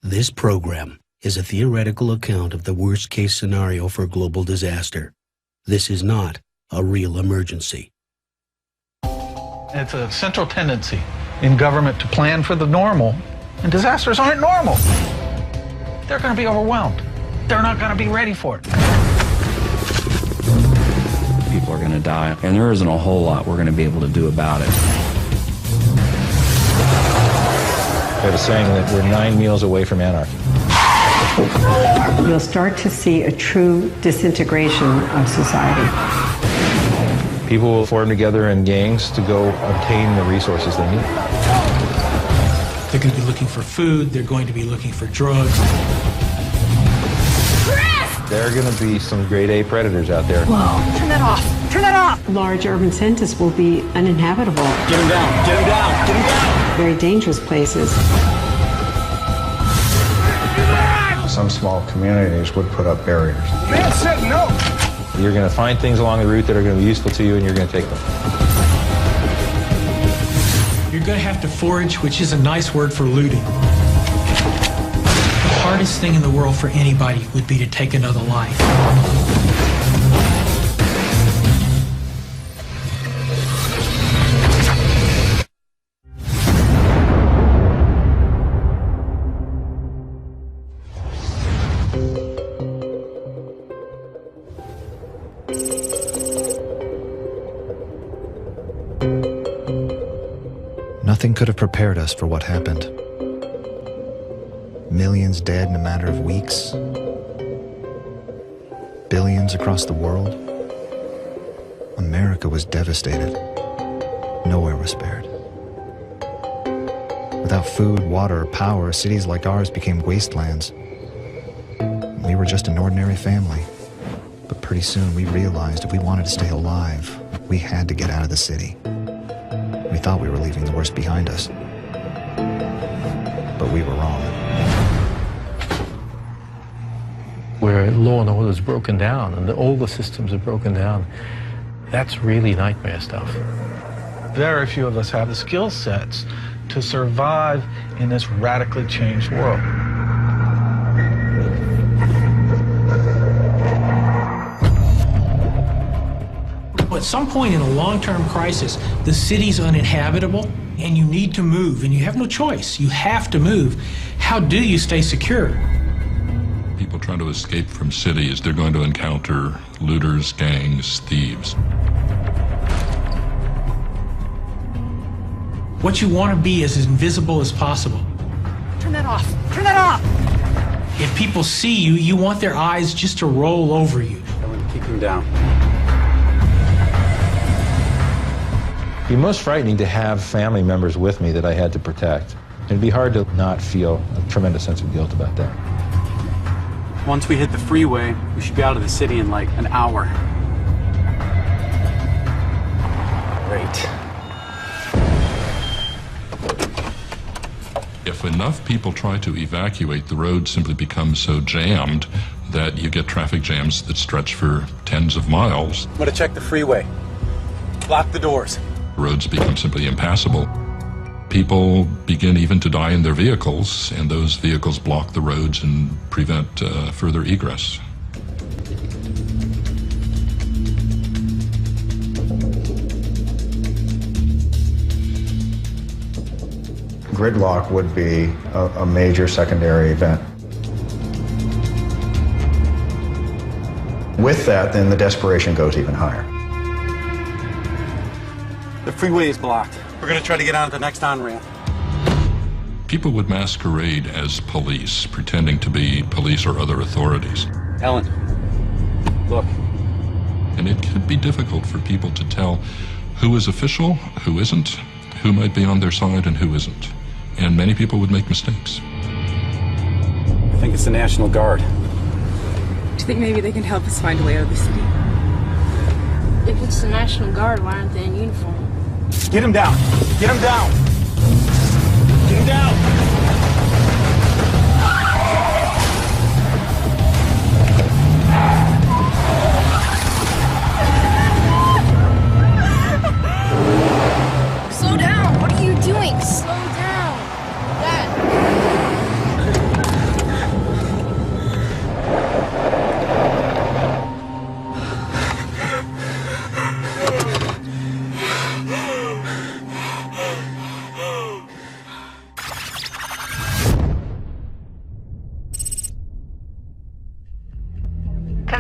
This program is a theoretical account of the worst-case scenario for global disaster. This is not a real emergency. It's a central tendency in government to plan for the normal, and disasters aren't normal. They're going to be overwhelmed. They're not going to be ready for it. People are going to die, and there isn't a whole lot we're going to be able to do about it. They have a saying that we're 9 meals away from anarchy. You'll start to see a true disintegration of society. People will form together in gangs to go obtain the resources they need. They're going to be looking for food. They're going to be looking for drugs. There are going to be some grade A predators out there. Whoa. Turn that off. Turn that off. Large urban centers will be uninhabitable. Get him down. Get him down. Get him down. Very dangerous places. Some small communities would put up barriers. Man said no. You're going to find things along the route that are going to be useful to you, and you're going to take them. You're going to have to forage, which is a nice word for looting. The hardest thing in the world for anybody would be to take another life. Nothing could have prepared us for what happened. Millions dead in a matter of weeks. Billions across the world. America was devastated. Nowhere was spared. Without food, water, or power, cities like ours became wastelands. We were just an ordinary family. But pretty soon we realized if we wanted to stay alive, we had to get out of the city. We thought we were leaving the worst behind us. But we were wrong. Where law and order is broken down and all the systems are broken down, that's really nightmare stuff. Very few of us have the skill sets to survive in this radically changed world. At some point in a long-term crisis, the city's uninhabitable and you need to move, and you have no choice. You have to move. How do you stay secure? People trying to escape from cities, they're going to encounter looters, gangs, thieves. What you want to be is as invisible as possible. Turn that off. Turn that off. If people see you, you want their eyes just to roll over you. Ellen, keep him down. It'd be most frightening to have family members with me that I had to protect. It'd be hard to not feel a tremendous sense of guilt about that. Once we hit the freeway, we should be out of the city in like an hour. Great. If enough people try to evacuate, the road simply becomes so jammed that you get traffic jams that stretch for tens of miles. I'm gonna check the freeway. Lock the doors. Roads become simply impassable. People begin even to die in their vehicles, and those vehicles block the roads and prevent further egress. Gridlock would be a major secondary event. With that, then the desperation goes even higher. The freeway is blocked. We're gonna try to get onto the next on-ramp. People would masquerade as police, pretending to be police or other authorities. Ellen, look. And it could be difficult for people to tell who is official, who isn't, who might be on their side and who isn't. And many people would make mistakes. I think it's the National Guard. Do you think maybe they can help us find a way out of the city? If it's the National Guard, why aren't they in uniform? Get him down! Get him down! Get him down! Slow down! What are you doing? Slow down! Dad!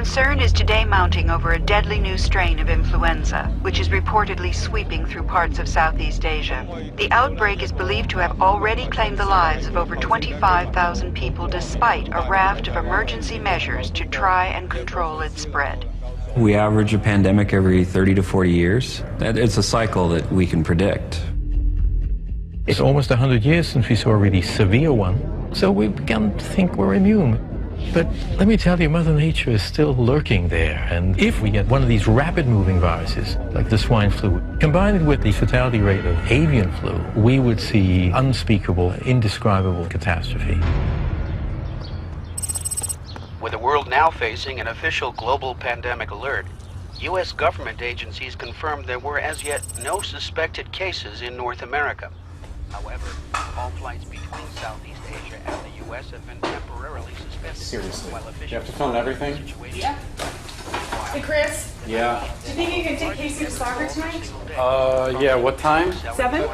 Concern is today mounting over a deadly new strain of influenza, which is reportedly sweeping through parts of Southeast Asia. The outbreak is believed to have already claimed the lives of over 25,000 people despite a raft of emergency measures to try and control its spread. We average a pandemic every 30 to 40 years. It's a cycle that we can predict. It's almost 100 years since we saw a really severe one, so we began to think we're immune. But let me tell you, Mother Nature is still lurking there, and if we get one of these rapid-moving viruses, like the swine flu, combined with the fatality rate of avian flu, we would see unspeakable, indescribable catastrophe. With the world now facing an official global pandemic alert, U.S. government agencies confirmed there were as yet no suspected cases in North America. However, all flights between Southeast Asia and the U.S. have been temporarily suspended. Seriously, you have to film everything? Yeah. Hey, Chris. Yeah. Do you think you can take Casey to soccer tonight? Yeah, what time? 7?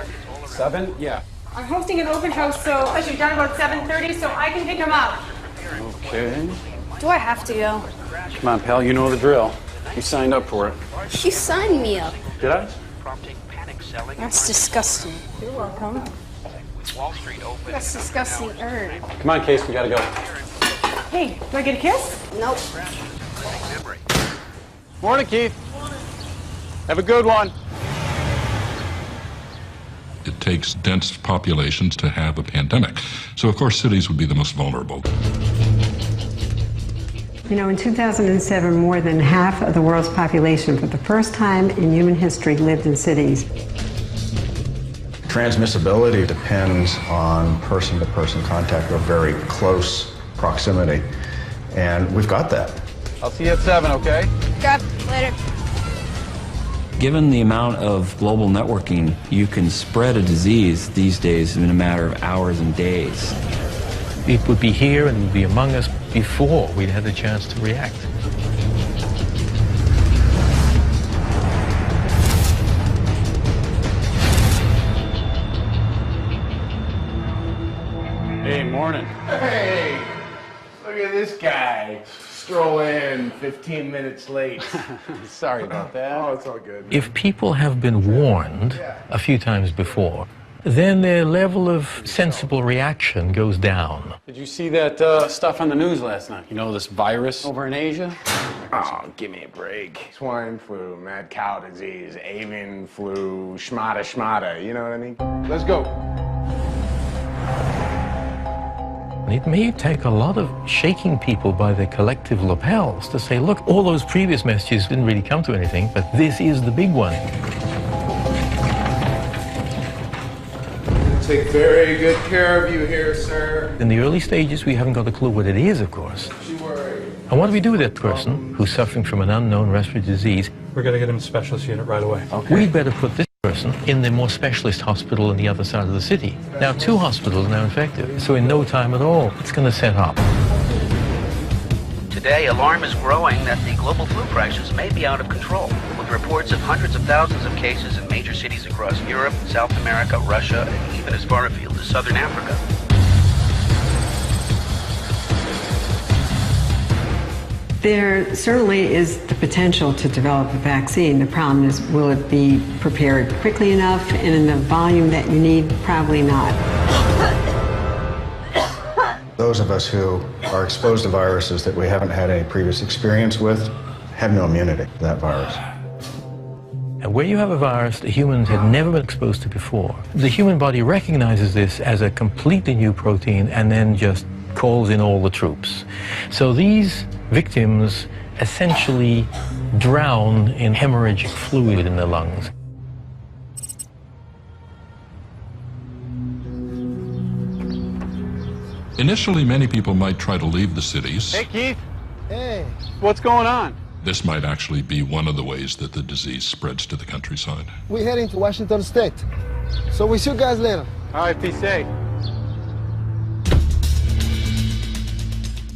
7? Yeah. I'm hosting an open house, so I should be done about 7:30, so I can pick him up. Okay. Do I have to go? Come on, pal, you know the drill. You signed up for it. You signed me up. Did I? That's disgusting. You're welcome. That's disgusting. Come on, Case, we gotta go. Hey, do I get a kiss? Nope. Morning, Keith. Have a good one. It takes dense populations to have a pandemic. So, of course, cities would be the most vulnerable. You know, in 2007, more than half of the world's population, for the first time in human history, lived in cities. Transmissibility depends on person-to-person contact or very close proximity, and we've got that. I'll see you at 7, okay? Got later. Given the amount of global networking, you can spread a disease these days in a matter of hours and days. It would be here and it would be among us before we'd had the chance to react. Hey, morning. Hey, look at this guy. Stroll in 15 minutes late. Sorry about that. Oh, it's all good. If people have been warned a few times before, then their level of sensible reaction goes down. Did you see that stuff on the news last night? You know, this virus over in Asia? Oh, give me a break. Swine flu, mad cow disease, avian flu, schmata, you know what I mean? Let's go. It may take a lot of shaking people by their collective lapels to say, look, all those previous messages didn't really come to anything, but this is the big one. Take very good care of you here, sir. In the early stages, we haven't got a clue what it is, of course. Don't you worry. And what do we do with that person who's suffering from an unknown respiratory disease? We're gonna get him a specialist unit right away. Okay. We'd better put this person in the more specialist hospital on the other side of the city. Now, 2 hospitals are now infected, so in no time at all, it's going to set up. Today, alarm is growing that the global flu crisis may be out of control, with reports of hundreds of thousands of cases in major cities across Europe, South America, Russia, and even as far afield as Southern Africa. There certainly is the potential to develop a vaccine. The problem is, will it be prepared quickly enough and in the volume that you need? Probably not. Those of us who are exposed to viruses that we haven't had any previous experience with have no immunity to that virus. And where you have a virus that humans had never been exposed to before, the human body recognizes this as a completely new protein and then just calls in all the troops. So these victims essentially drown in hemorrhagic fluid in their lungs. Initially, many people might try to leave the cities. Hey, Keith. Hey. What's going on? This might actually be one of the ways that the disease spreads to the countryside. We're heading to Washington State. So we'll see you guys later. All right, be safe.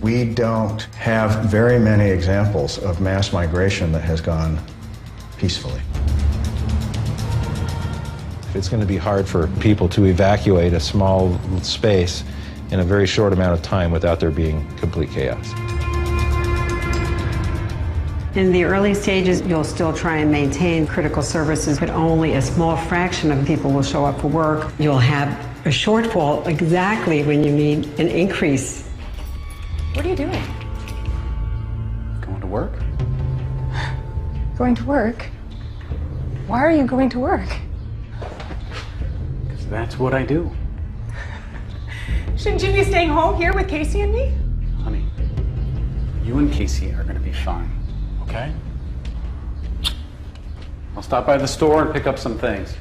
We don't have very many examples of mass migration that has gone peacefully. It's going to be hard for people to evacuate a small space in a very short amount of time without there being complete chaos. In the early stages, you'll still try and maintain critical services, but only a small fraction of people will show up for work. You'll have a shortfall exactly when you need an increase. What are you doing? Going to work? Going to work? Why are you going to work? Because that's what I do. Shouldn't you be staying home here with Casey and me? Honey, you and Casey are going to be fine, okay? I'll stop by the store and pick up some things.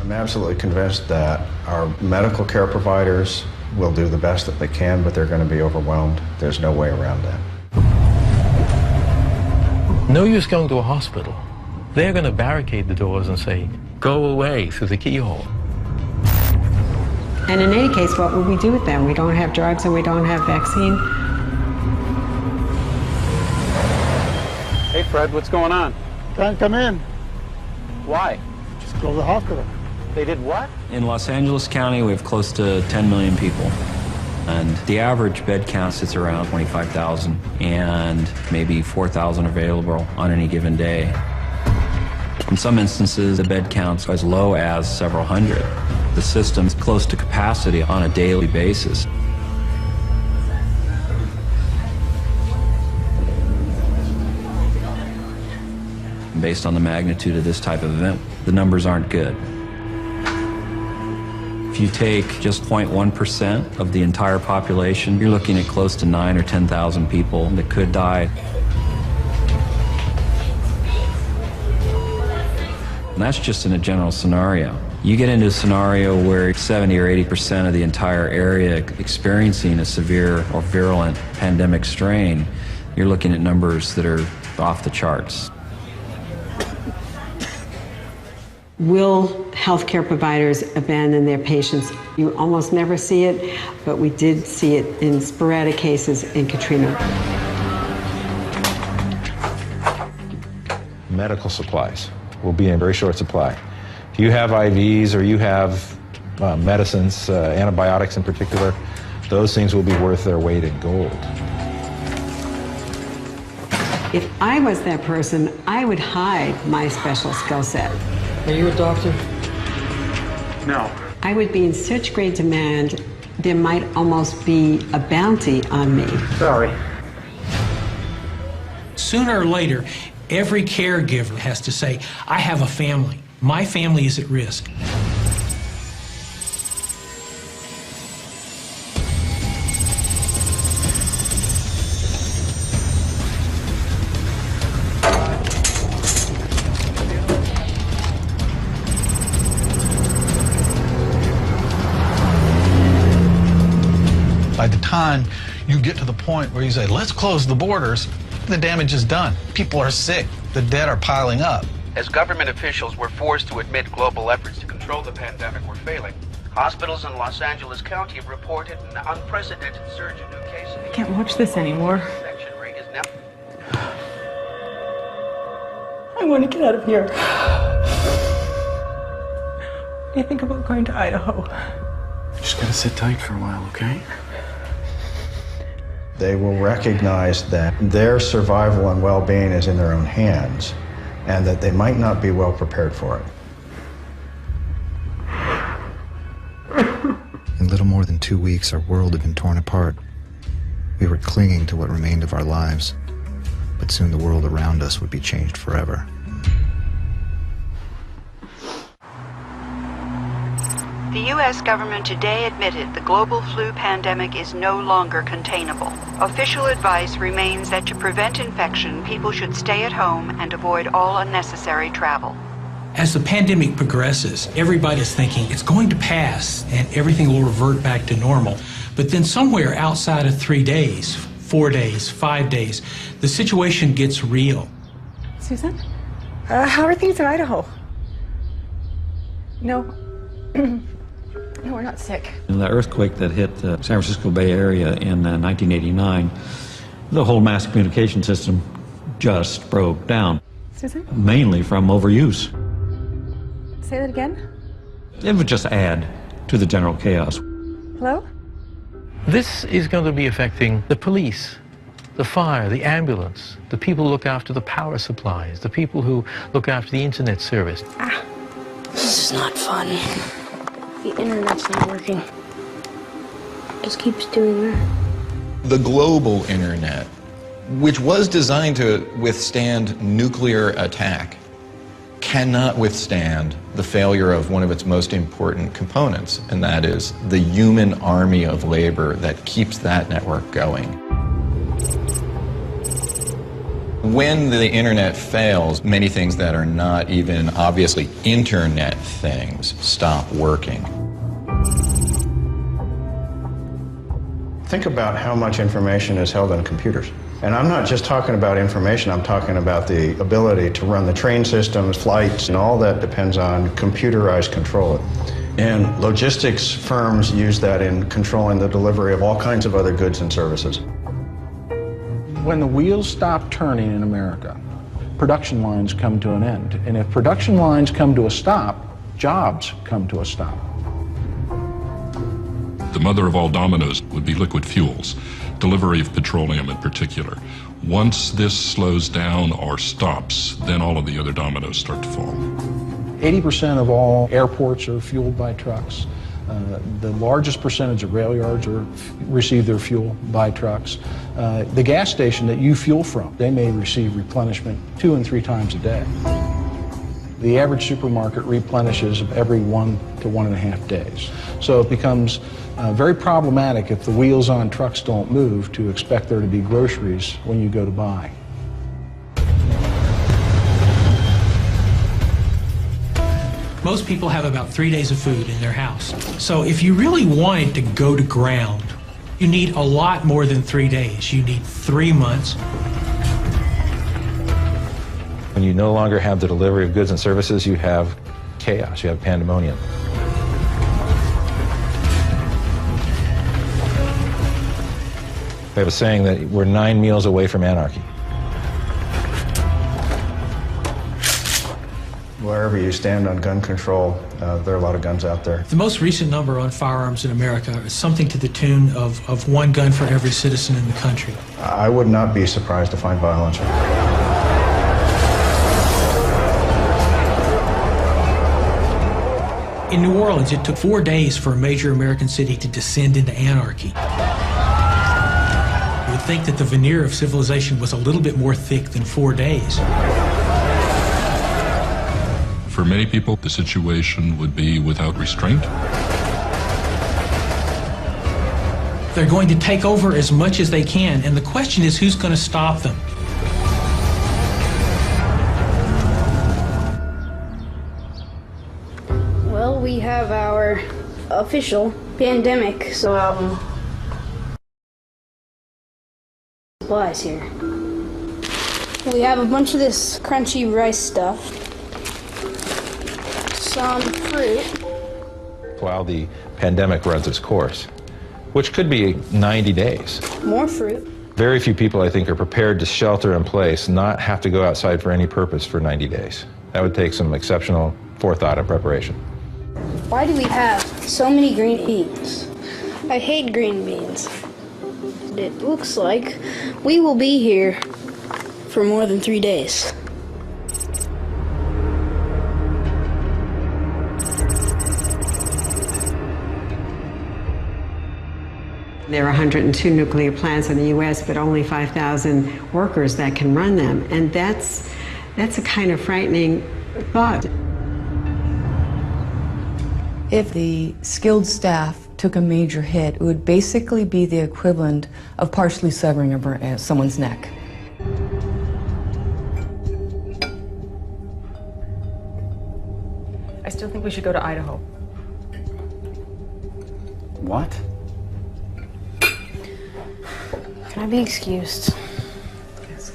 I'm absolutely convinced that our medical care providers will do the best that they can, but they're going to be overwhelmed. There's no way around that. No use going to a hospital. They're going to barricade the doors and say, go away through the keyhole. And in any case, what will we do with them? We don't have drugs and we don't have vaccine. Hey, Fred, what's going on? Can't come in. Why? Just close the hospital. They did what? In Los Angeles County, we have close to 10 million people. And the average bed count sits around 25,000, and maybe 4,000 available on any given day. In some instances, the bed count's as low as several hundred. The system's close to capacity on a daily basis. Based on the magnitude of this type of event, the numbers aren't good. If you take just 0.1% of the entire population, you're looking at close to 9,000 or 10,000 people that could die. And that's just in a general scenario. You get into a scenario where 70 or 80% of the entire area experiencing a severe or virulent pandemic strain, you're looking at numbers that are off the charts. Will healthcare providers abandon their patients? You almost never see it, but we did see it in sporadic cases in Katrina. Medical supplies will be in very short supply. If you have IVs or you have medicines, antibiotics in particular, those things will be worth their weight in gold. If I was that person, I would hide my special skill set. Are you a doctor? No. I would be in such great demand, there might almost be a bounty on me. Sorry. Sooner or later, every caregiver has to say, I have a family. My family is at risk. By the time you get to the point where you say, let's close the borders, the damage is done. People are sick. The dead are piling up. As government officials were forced to admit global efforts to control the pandemic were failing, hospitals in Los Angeles County have reported an unprecedented surge in new cases. I can't watch this anymore. Infection rate is now. I want to get out of here. What do you think about going to Idaho? Just gotta sit tight for a while, okay? They will recognize that their survival and well-being is in their own hands, and that they might not be well prepared for it. In little more than 2 weeks, our world had been torn apart. We were clinging to what remained of our lives, but soon the world around us would be changed forever. The U.S. government today admitted the global flu pandemic is no longer containable. Official advice remains that to prevent infection, people should stay at home and avoid all unnecessary travel. As the pandemic progresses, everybody's thinking it's going to pass and everything will revert back to normal. But then somewhere outside of 3 days, 4 days, 5 days, the situation gets real. Susan? How are things in Idaho? No. No, we're not sick. In the earthquake that hit the San Francisco Bay Area in 1989, the whole mass communication system just broke down. Susan? Mainly from overuse. Say that again? It would just add to the general chaos. Hello? This is going to be affecting the police, the fire, the ambulance, the people who look after the power supplies, the people who look after the internet service. This is not fun. The internet's not working. Just keeps doing that. The global internet, which was designed to withstand nuclear attack, cannot withstand the failure of one of its most important components, and that is the human army of labor that keeps that network going. When the internet fails, many things that are not even obviously internet things stop working. Think about how much information is held on computers. And I'm not just talking about information, I'm talking about the ability to run the train systems, flights, and all that depends on computerized control. And logistics firms use that in controlling the delivery of all kinds of other goods and services. When the wheels stop turning in America, production lines come to an end. And if production lines come to a stop, jobs come to a stop. The mother of all dominoes would be liquid fuels, delivery of petroleum in particular. Once this slows down or stops, then all of the other dominoes start to fall. 80% of all airports are fueled by trucks. The largest percentage of rail yards receive their fuel by trucks. The gas station that you fuel from, they may receive replenishment 2 and 3 times a day. The average supermarket replenishes every 1 to 1.5 days. So it becomes very problematic if the wheels on trucks don't move to expect there to be groceries when you go to buy. Most people have about 3 days of food in their house. So if you really wanted to go to ground, you need a lot more than 3 days. You need 3 months. When you no longer have the delivery of goods and services, you have chaos, you have pandemonium. We have a saying that we're 9 meals away from anarchy. Wherever you stand on gun control, there are a lot of guns out there. The most recent number on firearms in America is something to the tune of 1 gun for every citizen in the country. I would not be surprised to find violence. In New Orleans, it took 4 days for a major American city to descend into anarchy. You would think that the veneer of civilization was a little bit more thick than 4 days. For many people, the situation would be without restraint. They're going to take over as much as they can, and the question is, who's going to stop them? Well, we have our official pandemic, so supplies here. We have a bunch of this crunchy rice stuff, some fruit. While the pandemic runs its course, which could be 90 days. More fruit. Very few people, I think, are prepared to shelter in place, not have to go outside for any purpose for 90 days. That would take some exceptional forethought and preparation. Why do we have so many green beans? I hate green beans. It looks like we will be here for more than 3 days. There are 102 nuclear plants in the U.S., but only 5,000 workers that can run them. And that's a kind of frightening thought. If the skilled staff took a major hit, it would basically be the equivalent of partially severing someone's neck. I still think we should go to Idaho. What? Can I be excused? Yes.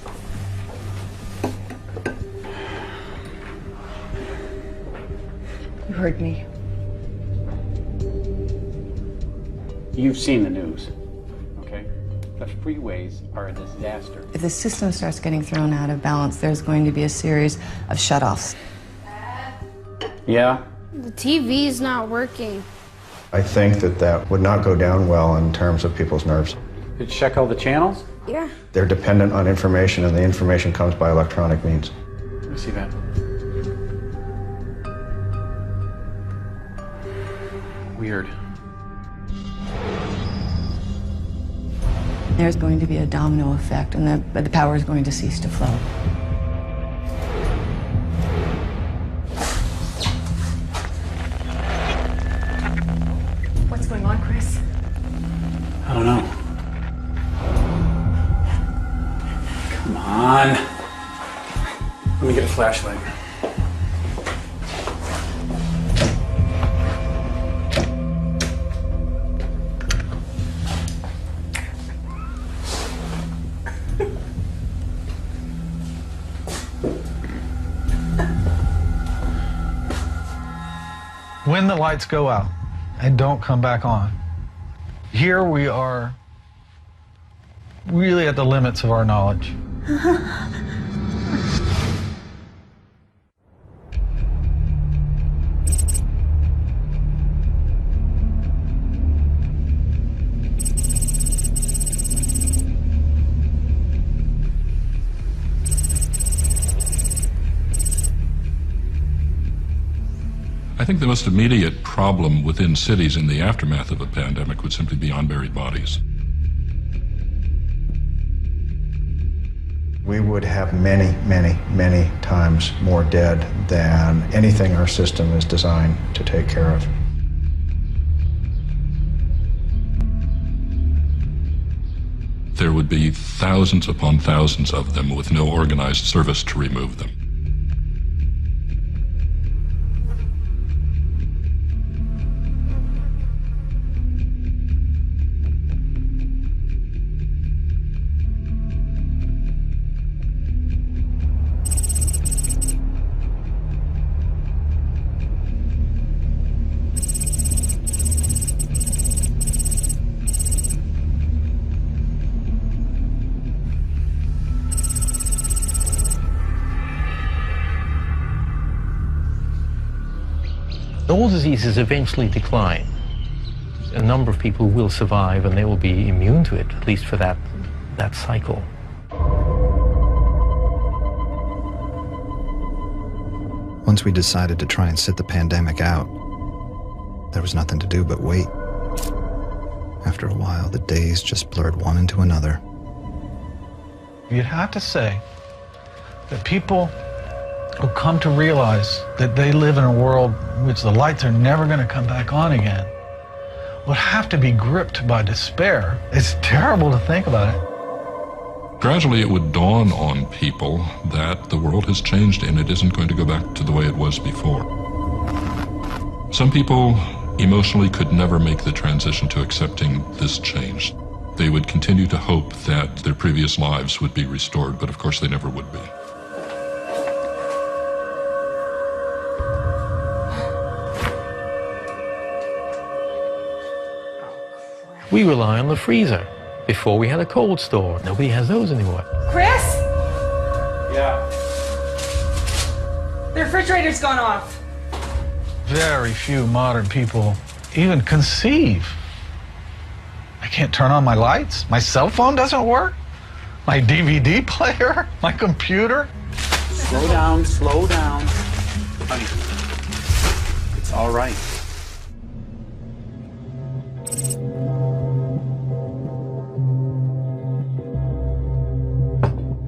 You heard me. You've seen the news, okay? The freeways are a disaster. If the system starts getting thrown out of balance, there's going to be a series of shutoffs. Yeah? The TV's not working. I think that would not go down well in terms of people's nerves. Did you check all the channels? Yeah. They're dependent on information, and the information comes by electronic means. Let me see that. Weird. There's going to be a domino effect, and the power is going to cease to flow. What's going on, Chris? I don't know. Come on. Let me get a flashlight. When the lights go out and don't come back on, here we are really at the limits of our knowledge. I think the most immediate problem within cities in the aftermath of a pandemic would simply be unburied bodies. We would have many, many, many times more dead than anything our system is designed to take care of. There would be thousands upon thousands of them with no organized service to remove them. All diseases eventually decline. A number of people will survive and they will be immune to it, at least for that cycle. Once we decided to try and sit the pandemic out, there was nothing to do but wait. After a while, the days just blurred one into another. You'd have to say that people who come to realize that they live in a world in which the lights are never going to come back on again would have to be gripped by despair. It's terrible to think about it. Gradually, it would dawn on people that the world has changed and it isn't going to go back to the way it was before. Some people emotionally could never make the transition to accepting this change. They would continue to hope that their previous lives would be restored, but of course they never would be. We rely on the freezer. Before we had a cold store. Nobody has those anymore. Chris? Yeah. The refrigerator's gone off. Very few modern people even conceive. I can't turn on my lights. My cell phone doesn't work. My DVD player, my computer. Slow down, slow down. Honey, it's all right.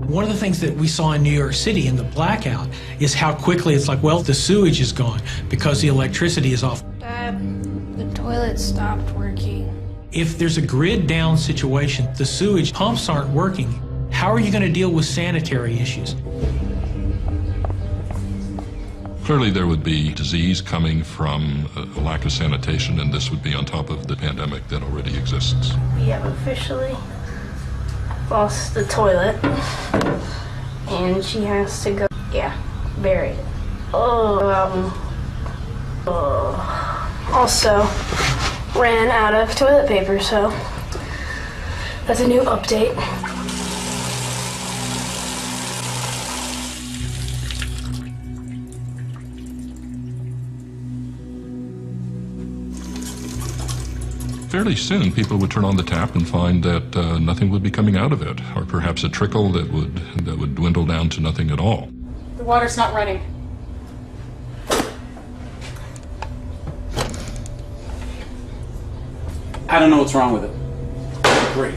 One of the things that we saw in New York City in the blackout is how quickly it's like, well, the sewage is gone because the electricity is off. Dad, the toilet stopped working. If there's a grid down situation, the sewage pumps aren't working. How are you going to deal with sanitary issues? Clearly there would be disease coming from a lack of sanitation, and this would be on top of the pandemic that already exists. We have officially lost the toilet, and she has to go, bury it. Also ran out of toilet paper, so that's a new update. fairly soon people would turn on the tap and find that nothing would be coming out of it, or perhaps a trickle that would dwindle down to nothing at all. The water's not running. I don't know what's wrong with it. Great.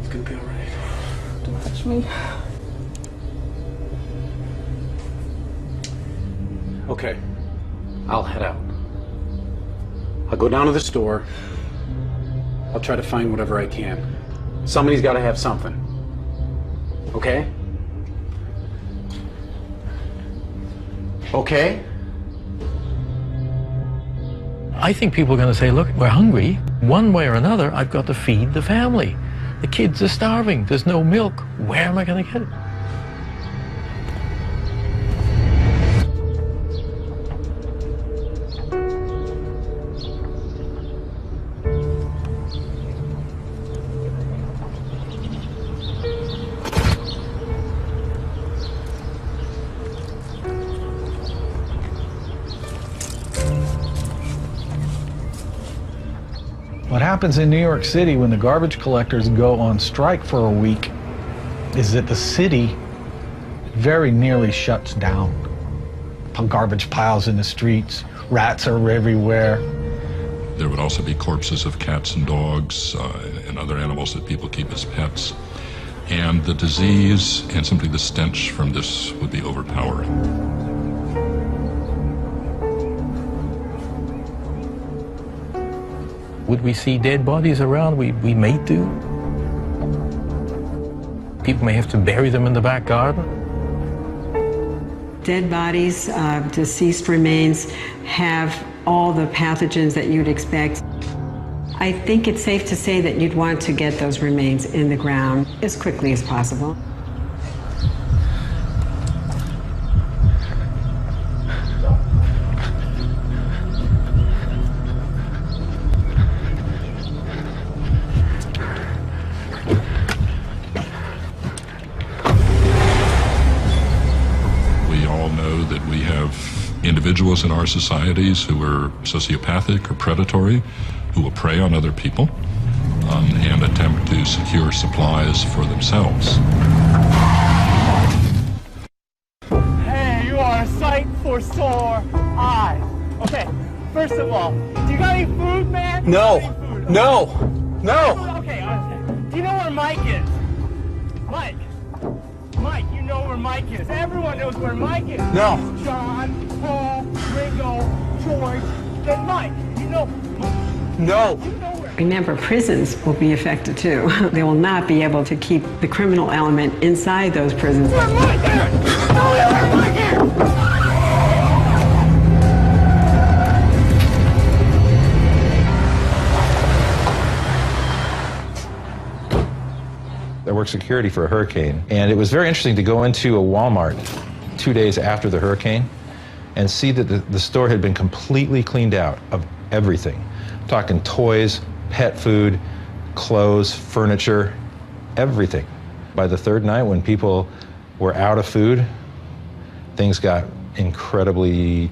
It's gonna be all right. Don't touch me. Okay, I'll head out. I'll go down to the store. I'll try to find whatever I can. Somebody's got to have something. Okay? Okay? I think people are going to say, look, we're hungry. One way or another, I've got to feed the family. The kids are starving. There's no milk. Where am I going to get it? What happens in New York City when the garbage collectors go on strike for a week is that the city very nearly shuts down. Garbage piles in the streets, rats are everywhere. There would also be corpses of cats and dogs and other animals that people keep as pets. And the disease and simply the stench from this would be overpowering. Would we see dead bodies around? We may do. People may have to bury them in the back garden. Dead bodies, deceased remains have all the pathogens that you'd expect. I think it's safe to say that you'd want to get those remains in the ground as quickly as possible. Individuals in our societies who are sociopathic or predatory, who will prey on other people and attempt to secure supplies for themselves. Hey, you are a sight for sore eyes. Okay, first of all, do you got any food, man? No. Food? No. No. Okay, do you know where Mike is? Mike. Mike, you know where Mike is. Everyone knows where Mike is. No. John, Paul, Ringo, George, and Mike. You know. No. You know where. Remember, prisons will be affected too. They will not be able to keep the criminal element inside those prisons. Where Mike is? No, where Mike is? I worked security for a hurricane, and it was very interesting to go into a Walmart 2 days after the hurricane and see that the store had been completely cleaned out of everything. I'm talking toys, pet food, clothes, furniture, everything. By the third night, when people were out of food, things got incredibly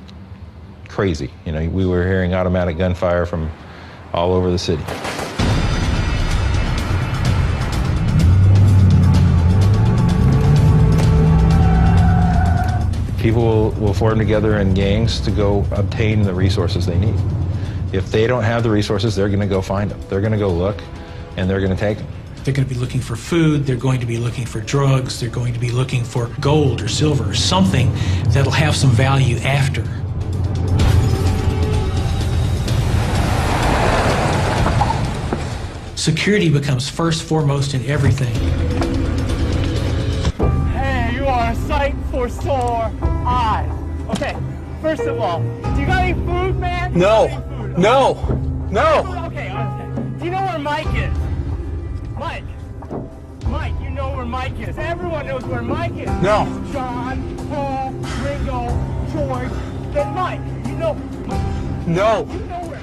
crazy. You know, we were hearing automatic gunfire from all over the city. People will form together in gangs to go obtain the resources they need. If they don't have the resources, they're going to go find them. They're going to go look, and they're going to take them. They're going to be looking for food, they're going to be looking for drugs, they're going to be looking for gold or silver or something that'll have some value after. Security becomes first, foremost in everything. Hey, you are a sight for sore eyes. Okay, first of all, do you got any food, man? No. Food? No. No. Okay, do you know where Mike is? Mike. Mike, you know where Mike is. Everyone knows where Mike is. No. John, Paul, Ringo, George, and Mike. You know. No.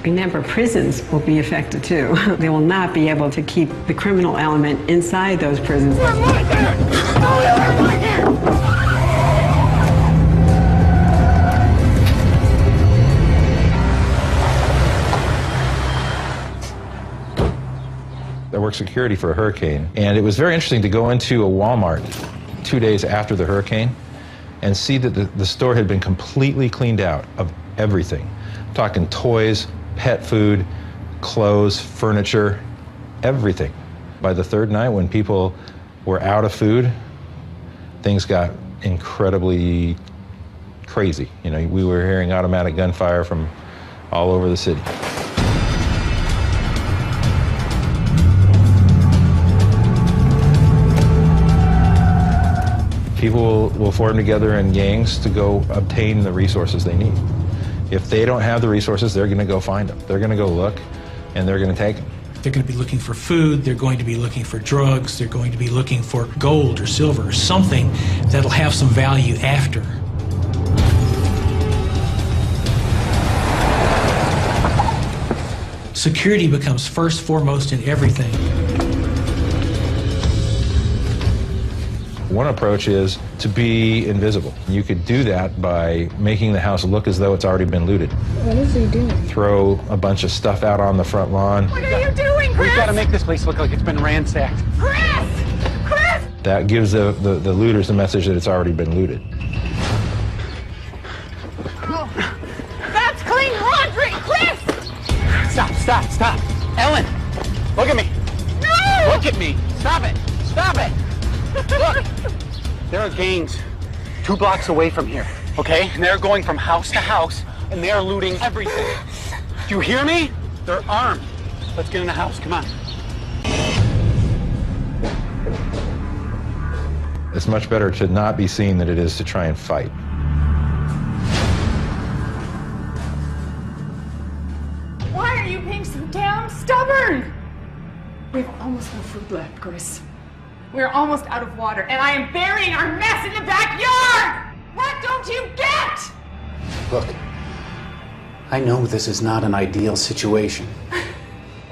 Remember, prisons will be affected too. They will not be able to keep the criminal element inside those prisons. Where Mike is? No, where Mike is? work security for a hurricane, and it was very interesting to go into a Walmart 2 days after the hurricane and see that the store had been completely cleaned out of everything. I'm talking toys, pet food, clothes, furniture, everything. By the third night, when people were out of food, things got incredibly crazy. You know, we were hearing automatic gunfire from all over the city. People will form together in gangs to go obtain the resources they need. If they don't have the resources, they're going to go find them. They're going to go look, and they're going to take them. They're going to be looking for food, they're going to be looking for drugs, they're going to be looking for gold or silver or something that'll have some value after. Security becomes first, foremost in everything. One approach is to be invisible. You could do that by making the house look as though it's already been looted. What is he doing? Throw a bunch of stuff out on the front lawn. What are you doing, Chris? We've got to make this place look like it's been ransacked. Chris! Chris! That gives the looters the message that it's already been looted. That's clean laundry! Chris! Stop, stop, stop. Ellen, look at me. No! Look at me. Stop it. Stop it. Look, there are gangs 2 blocks away from here, okay? And they're going from house to house, and they're looting everything. Do you hear me? They're armed. Let's get in the house, come on. It's much better to not be seen than it is to try and fight. Why are you being so damn stubborn? We have almost no food left, Chris. We're almost out of water, and I am burying our mess in the backyard! What don't you get? Look, I know this is not an ideal situation.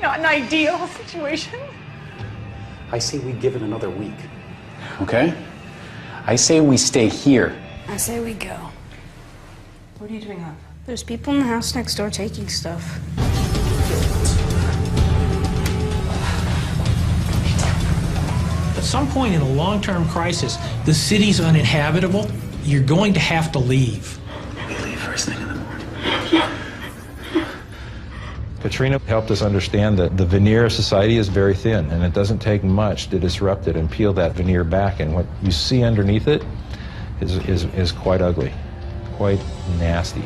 Not an ideal situation. I say we give it another week, okay? I say we stay here. I say we go. What are you doing, hon? There's people in the house next door taking stuff. At some point in a long-term crisis, the city's uninhabitable, you're going to have to leave. We leave first thing in the morning. Katrina helped us understand that the veneer of society is very thin, and it doesn't take much to disrupt it and peel that veneer back, and what you see underneath it is quite ugly, quite nasty.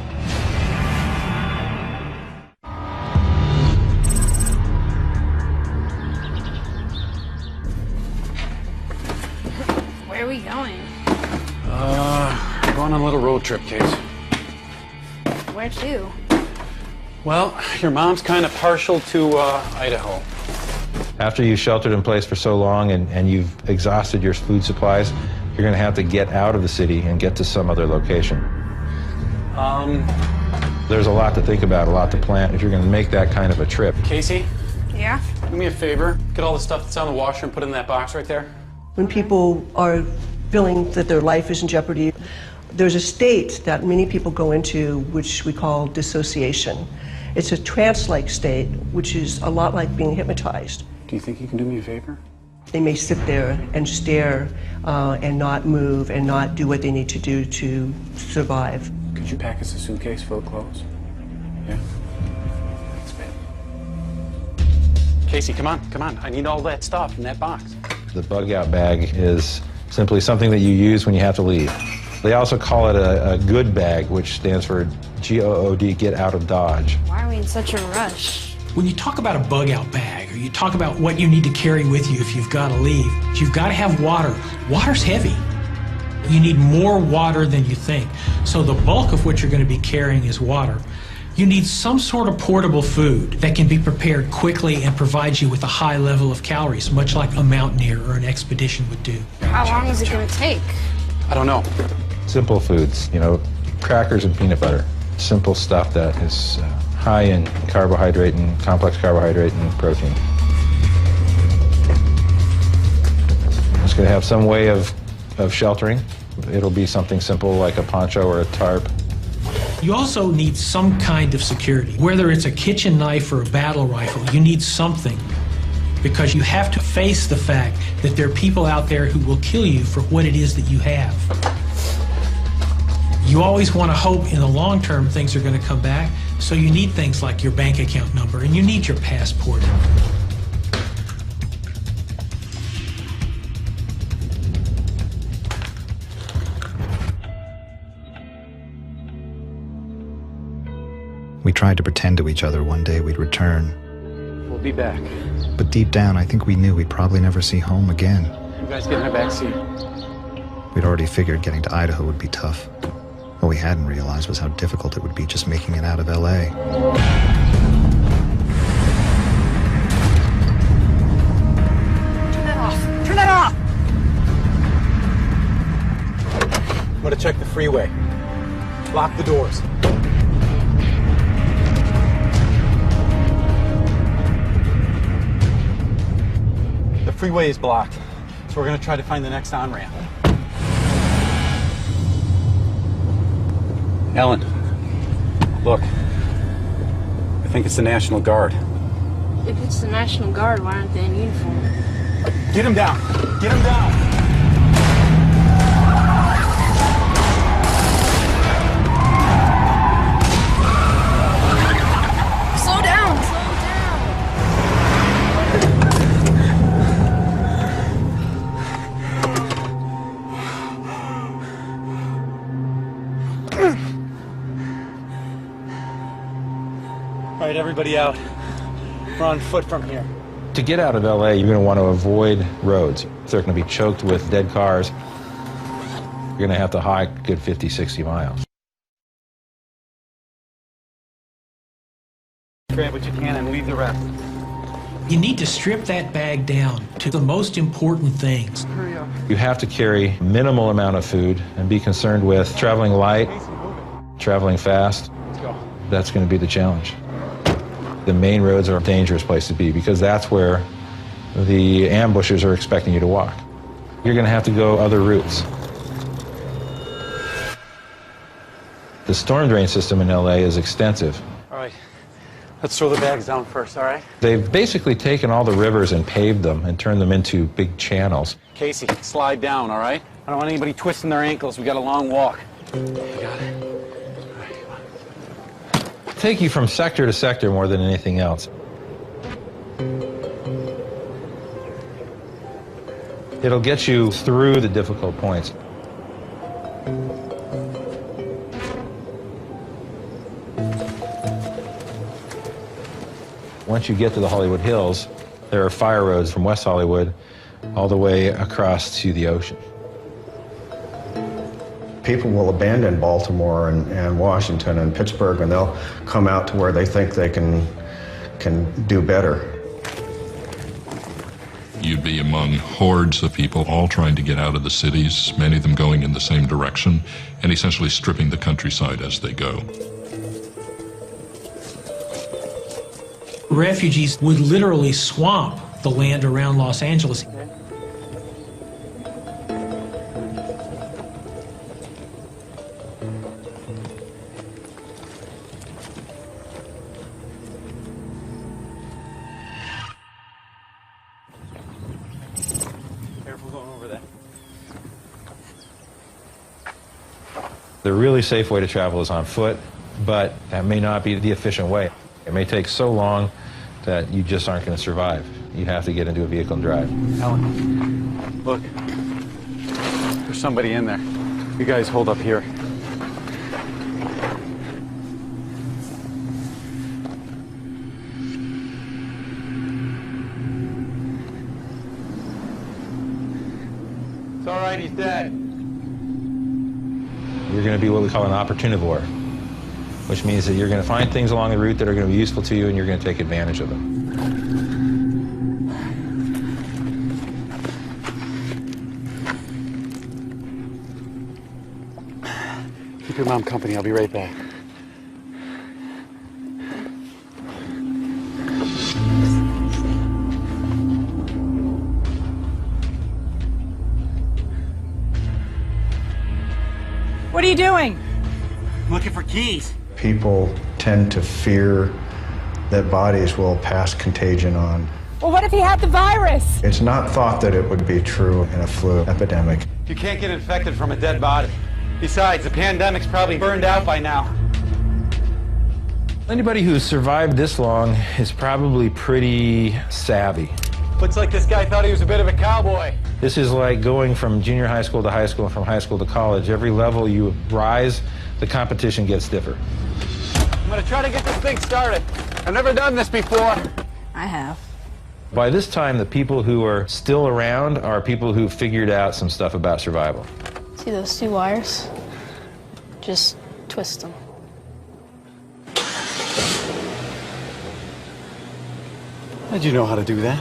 Where are we going? We're going on a little road trip, Case. Where to? Well, your mom's kind of partial to Idaho. After you've sheltered in place for so long and you've exhausted your food supplies, you're going to have to get out of the city and get to some other location. There's a lot to think about, a lot to plan if you're going to make that kind of a trip. Casey, Yeah? do me a favor. Get all the stuff that's on the washer and put it in that box right there. When people are feeling that their life is in jeopardy, there's a state that many people go into which we call dissociation. It's a trance-like state, which is a lot like being hypnotized. Do you think you can do me a favor? They may sit there and stare and not move and not do what they need to do to survive. Could you pack us a suitcase full of clothes? Yeah? Thanks, babe. Casey, come on, come on. I need all that stuff in that box. The bug-out bag is simply something that you use when you have to leave. They also call it a good bag, which stands for GOOD, get out of Dodge. Why are we in such a rush? When you talk about a bug-out bag, or you talk about what you need to carry with you if you've got to leave, you've got to have water. Water's heavy. You need more water than you think. So the bulk of what you're going to be carrying is water. You need some sort of portable food that can be prepared quickly and provide you with a high level of calories, much like a mountaineer or an expedition would do. How long is it going to take? I don't know. Simple foods, you know, crackers and peanut butter. Simple stuff that is high in carbohydrate and complex carbohydrate and protein. It's going to have some way of sheltering. It'll be something simple like a poncho or a tarp. You also need some kind of security. Whether it's a kitchen knife or a battle rifle, you need something because you have to face the fact that there are people out there who will kill you for what it is that you have. You always want to hope in the long term things are going to come back, so you need things like your bank account number and you need your passport. We tried to pretend to each other one day we'd return. We'll be back. But deep down, I think we knew we'd probably never see home again. You guys get in the back seat. We'd already figured getting to Idaho would be tough. What we hadn't realized was how difficult it would be just making it out of LA. Turn that off! Turn that off! I'm gonna check the freeway. Lock the doors. The freeway is blocked, so we're gonna try to find the next on-ramp. Ellen, look. I think it's the National Guard. If it's the National Guard, why aren't they in uniform? Get him down! Get him down! Slow down! Slow down! All right, everybody out. We're on foot from here. To get out of LA, you're going to want to avoid roads. They're going to be choked with dead cars. You're going to have to hike a good 50, 60 miles. Grab what you can and leave the rest. You need to strip that bag down to the most important things. Hurry up. You have to carry minimal amount of food and be concerned with traveling light, traveling fast. Let's go. That's going to be the challenge. The main roads are a dangerous place to be because that's where the ambushers are expecting you to walk. You're going to have to go other routes. The storm drain system in LA is extensive. All right. Let's throw the bags down first, all right? They've basically taken all the rivers and paved them and turned them into big channels. Casey, slide down, all right? I don't want anybody twisting their ankles. We got a long walk. You got it? Take you from sector to sector more than anything else. It'll get you through the difficult points. Once you get to the Hollywood Hills, there are fire roads from West Hollywood all the way across to the ocean. People will abandon Baltimore and Washington and Pittsburgh, and they'll come out to where they think they can do better. You'd be among hordes of people all trying to get out of the cities, many of them going in the same direction, and essentially stripping the countryside as they go. Refugees would literally swamp the land around Los Angeles. Careful going over that. The really safe way to travel is on foot, but that may not be the efficient way. It may take so long that you just aren't going to survive. You have to get into a vehicle and drive. Ellen, look. There's somebody in there. You guys hold up here. It's all right, he's dead. You're going to be what we call an opportunivore, which means that you're going to find things along the route that are going to be useful to you and you're going to take advantage of them. Keep your mom company. I'll be right back. What are you doing? Looking for keys. People tend to fear that bodies will pass contagion on. Well, what if he had the virus? It's not thought that it would be true in a flu epidemic. You can't get infected from a dead body. Besides, the pandemic's probably burned out by now. Anybody who's survived this long is probably pretty savvy. Looks like this guy thought he was a bit of a cowboy. This is like going from junior high school to high school and from high school to college. Every level you rise, the competition gets stiffer. I'm gonna try to get this thing started. I've never done this before. I have. By this time, the people who are still around are people who figured out some stuff about survival. See those two wires? Just twist them. How'd you know how to do that?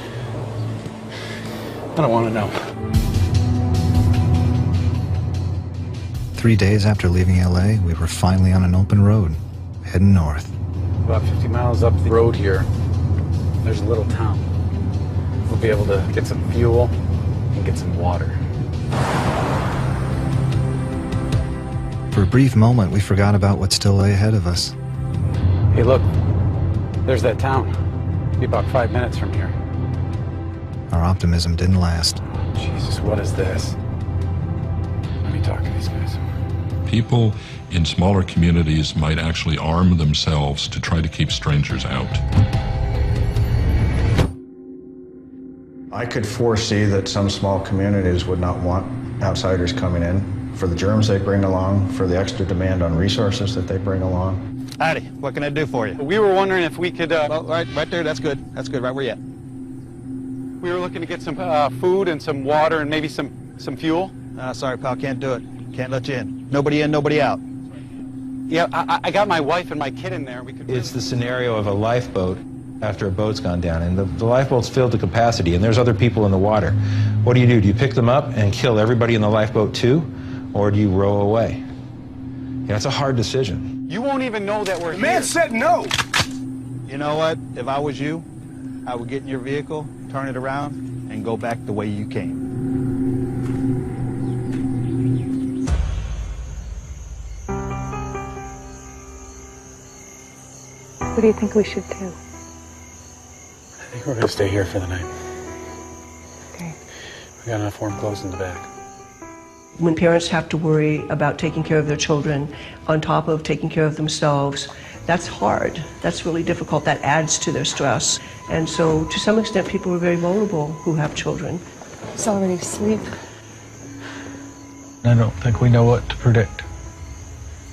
I don't want to know. 3 days after leaving LA, we were finally on an open road, heading north. About 50 miles up the road here, there's a little town. We'll be able to get some fuel and get some water. For a brief moment, we forgot about what still lay ahead of us. Hey, look, there's that town. Be about 5 minutes from here. Our optimism didn't last. Jesus, what is this? Let me talk to these guys. People in smaller communities might actually arm themselves to try to keep strangers out. I could foresee that some small communities would not want outsiders coming in for the germs they bring along, for the extra demand on resources that they bring along. Howdy, what can I do for you? We were wondering if we could, Well, right there, that's good. That's good, right where you at? we were looking to get some food and some water and maybe some fuel. Sorry, pal, can't do it. Can't let you in. Nobody in, nobody out. Yeah, I got my wife and my kid in there. We could. It's the scenario of a lifeboat after a boat's gone down, and the lifeboat's filled to capacity, and there's other people in the water. What do? Do you pick them up and kill everybody in the lifeboat too, or do you row away? Yeah, it's a hard decision. You won't even know that we're here. Man said no! You know what? If I was you, I would get in your vehicle, turn it around, and go back the way you came. What do you think we should do? I think we're gonna stay here for the night. Okay. We got enough warm clothes in the back. When parents have to worry about taking care of their children on top of taking care of themselves, that's hard. That's really difficult. That adds to their stress. And so, to some extent, people are very vulnerable who have children. He's already asleep. I don't think we know what to predict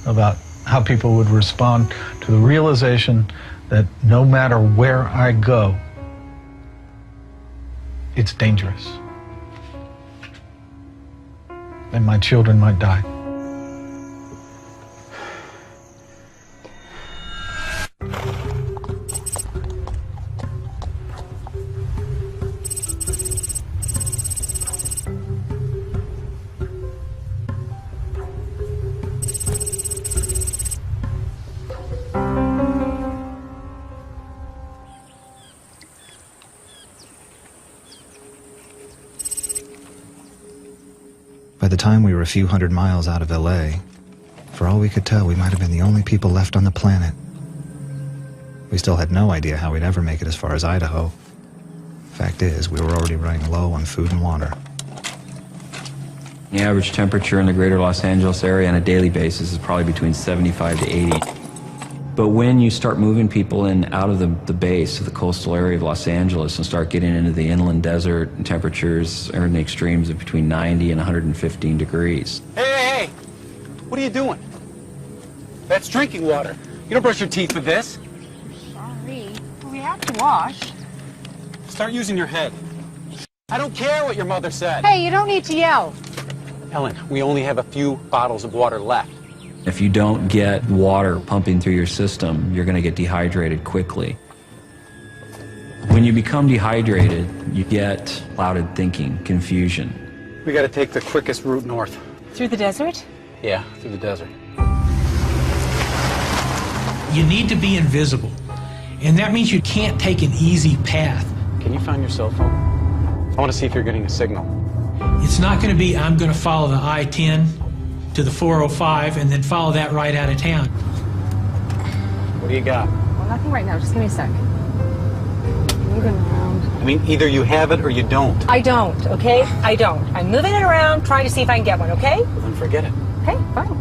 about how people would respond to the realization that no matter where I go, it's dangerous. And my children might die. By the time we were a few hundred miles out of LA, for all we could tell, we might have been the only people left on the planet. We still had no idea how we'd ever make it as far as Idaho. Fact is, we were already running low on food and water. The average temperature in the greater Los Angeles area on a daily basis is probably between 75 to 80. But when you start moving people in out of the base of the coastal area of Los Angeles and start getting into the inland desert, and temperatures are in the extremes of between 90 and 115 degrees. Hey! What are you doing? That's drinking water. You don't brush your teeth with this. Sorry. We have to wash. Start using your head. I don't care what your mother said. Hey, you don't need to yell. Ellen, we only have a few bottles of water left. If you don't get water pumping through your system, you're going to get dehydrated quickly. When you become dehydrated, you get clouded thinking, confusion. We got to take the quickest route north. Through the desert? Yeah, through the desert. You need to be invisible, and that means you can't take an easy path. Can you find your cell phone? I want to see if you're getting a signal. It's not going to be, I'm going to follow the I-10 to the 405 and then follow that right out of town. What do you got? Well, nothing right now. Just give me a sec. Moving around. I mean, either you have it or you don't. I don't, okay? I don't. I'm moving it around, trying to see if I can get one, okay? Well, then forget it. Okay, fine.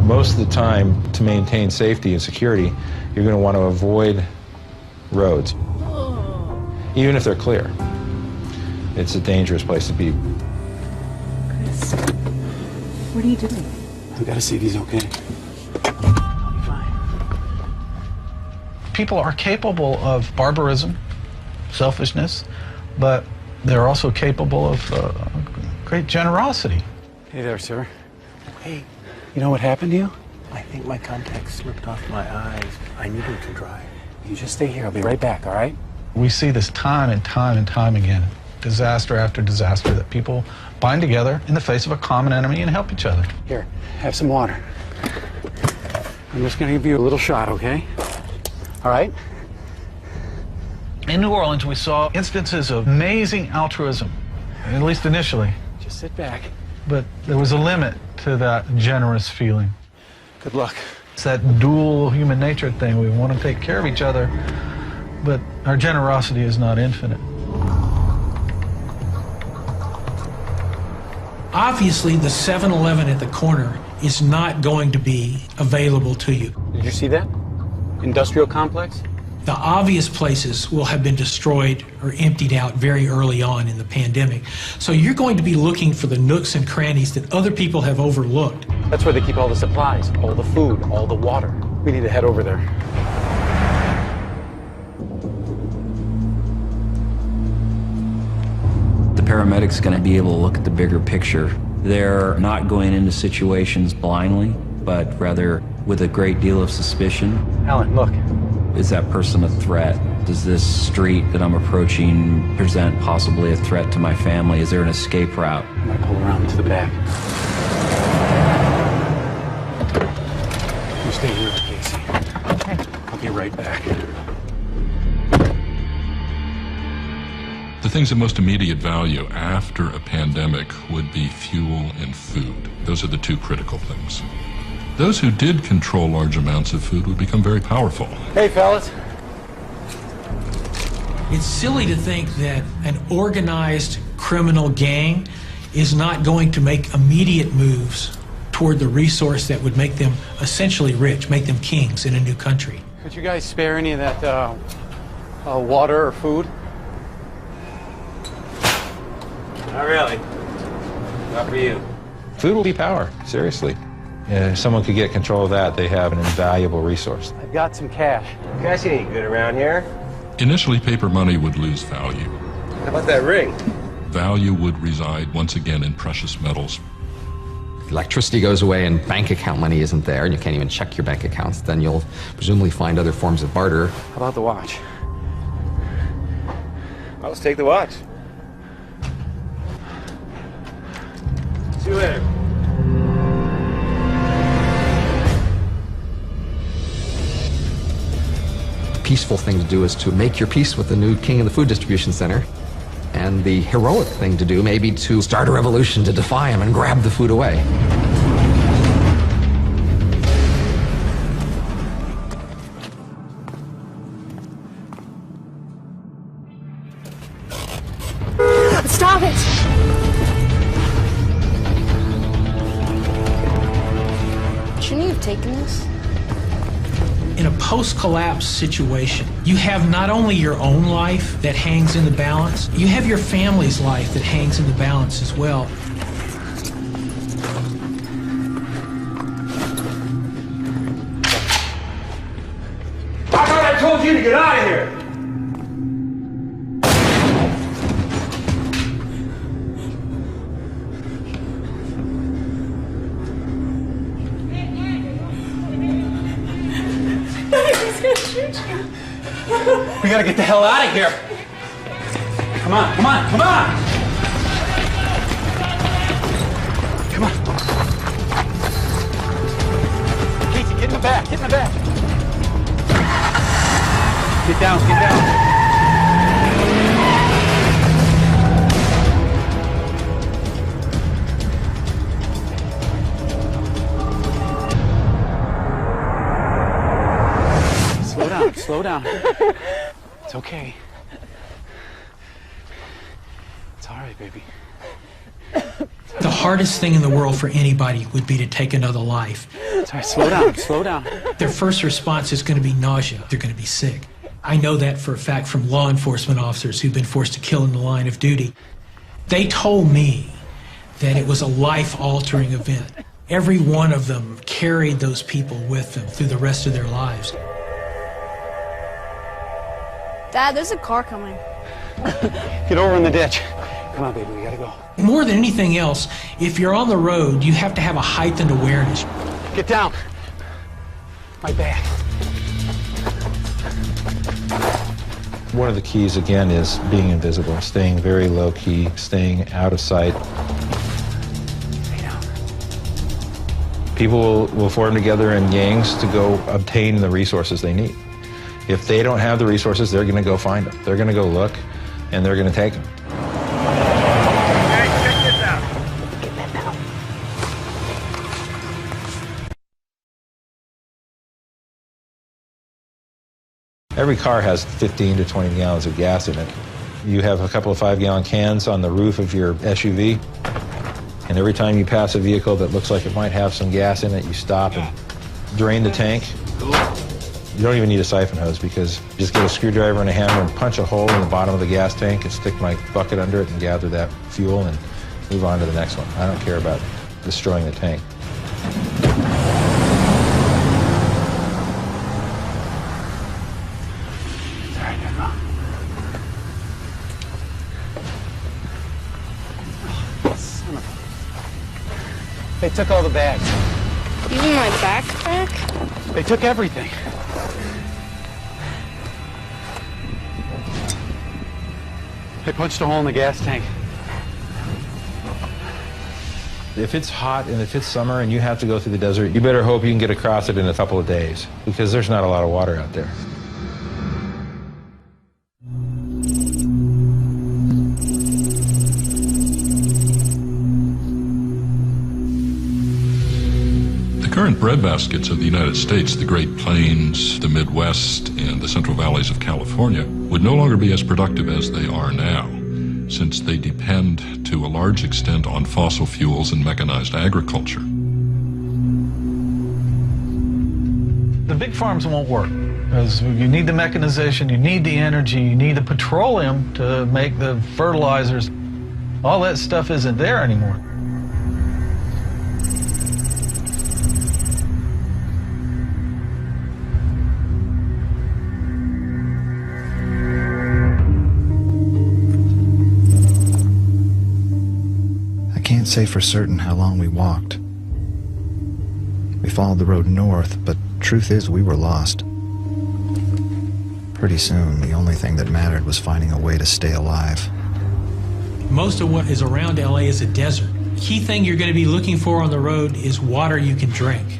Most of the time, to maintain safety and security, you're going to want to avoid roads, even if they're clear. It's a dangerous place to be. Chris, what are you doing? I've got to see if he's okay. People are capable of barbarism, selfishness, but they're also capable of great generosity. Hey there, sir. Hey, you know what happened to you? I think my contacts slipped off my eyes. I need them to dry. You just stay here. I'll be right back, all right? We see this time and time and time again, disaster after disaster, that people bind together in the face of a common enemy and help each other. Here, have some water. I'm just going to give you a little shot, okay? All right? In New Orleans, we saw instances of amazing altruism, at least initially. Just sit back. But there was a limit to that generous feeling. Good luck. It's that dual human nature thing. We want to take care of each other, but our generosity is not infinite. Obviously, the 7-Eleven at the corner is not going to be available to you. Did you see that? Industrial complex? The obvious places will have been destroyed or emptied out very early on in the pandemic. So you're going to be looking for the nooks and crannies that other people have overlooked. That's where they keep all the supplies, all the food, all the water. We need to head over there. The paramedics going to be able to look at the bigger picture. They're not going into situations blindly, but rather with a great deal of suspicion. Alan, look. Is that person a threat? Does this street that I'm approaching present possibly a threat to my family? Is there an escape route? I'm going to pull around to the back. You stay here, Casey. Okay. I'll be right back. The things of most immediate value after a pandemic would be fuel and food. Those are the two critical things. Those who did control large amounts of food would become very powerful. Hey, fellas. It's silly to think that an organized criminal gang is not going to make immediate moves toward the resource that would make them essentially rich, make them kings in a new country. Could you guys spare any of that water or food? Not really. Not for you. Food will be power, seriously. If someone could get control of that, they have an invaluable resource. I've got some cash. Cash ain't good around here. Initially, paper money would lose value. How about that ring? Value would reside once again in precious metals. Electricity goes away and bank account money isn't there, and you can't even check your bank accounts, then you'll presumably find other forms of barter. How about the watch? Well, let's take the watch. See you later. Peaceful thing to do is to make your peace with the new king of the food distribution center. And the heroic thing to do may be to start a revolution to defy him and grab the food away. Stop it! Shouldn't you have taken this? In a post-collapse situation, you have not only your own life that hangs in the balance, you have your family's life that hangs in the balance as well. I thought I told you to get out of here! We gotta get the hell out of here. Come on, come on, come on! Come on. Casey, get in the back, get in the back. Get down, get down. slow down. It's okay. It's all right, baby. The hardest thing in the world for anybody would be to take another life. It's all right, slow down, slow down. Their first response is going to be nausea. They're going to be sick. I know that for a fact from law enforcement officers who've been forced to kill in the line of duty. They told me that it was a life-altering event. Every one of them carried those people with them through the rest of their lives. Dad, there's a car coming. Get over in the ditch. Come on, baby, we gotta go. More than anything else, if you're on the road, you have to have a heightened awareness. Get down. My bag. One of the keys, again, is being invisible, staying very low-key, staying out of sight. People will form together in gangs to go obtain the resources they need. If they don't have the resources, they're going to go find them. They're going to go look, and they're going to take them. Hey, check this out. Every car has 15 to 20 gallons of gas in it. You have a couple of 5-gallon cans on the roof of your SUV, and every time you pass a vehicle that looks like it might have some gas in it, you stop and drain the tank. You don't even need a siphon hose, because you just get a screwdriver and a hammer and punch a hole in the bottom of the gas tank and stick my bucket under it and gather that fuel and move on to the next one. I don't care about destroying the tank. They took all the bags. Even my backpack? They took everything. They punched a hole in the gas tank. If it's hot and if it's summer and you have to go through the desert, you better hope you can get across it in a couple of days, because there's not a lot of water out there. The current breadbaskets of the United States, the Great Plains, the Midwest, and the Central Valleys of California, would no longer be as productive as they are now, since they depend to a large extent on fossil fuels and mechanized agriculture. The big farms won't work because you need the mechanization, you need the energy, you need the petroleum to make the fertilizers. All that stuff isn't there anymore. I can't say for certain how long we walked. We followed the road north, but truth is we were lost. Pretty soon, the only thing that mattered was finding a way to stay alive. Most of what is around LA is a desert. Key thing you're going to be looking for on the road is water you can drink.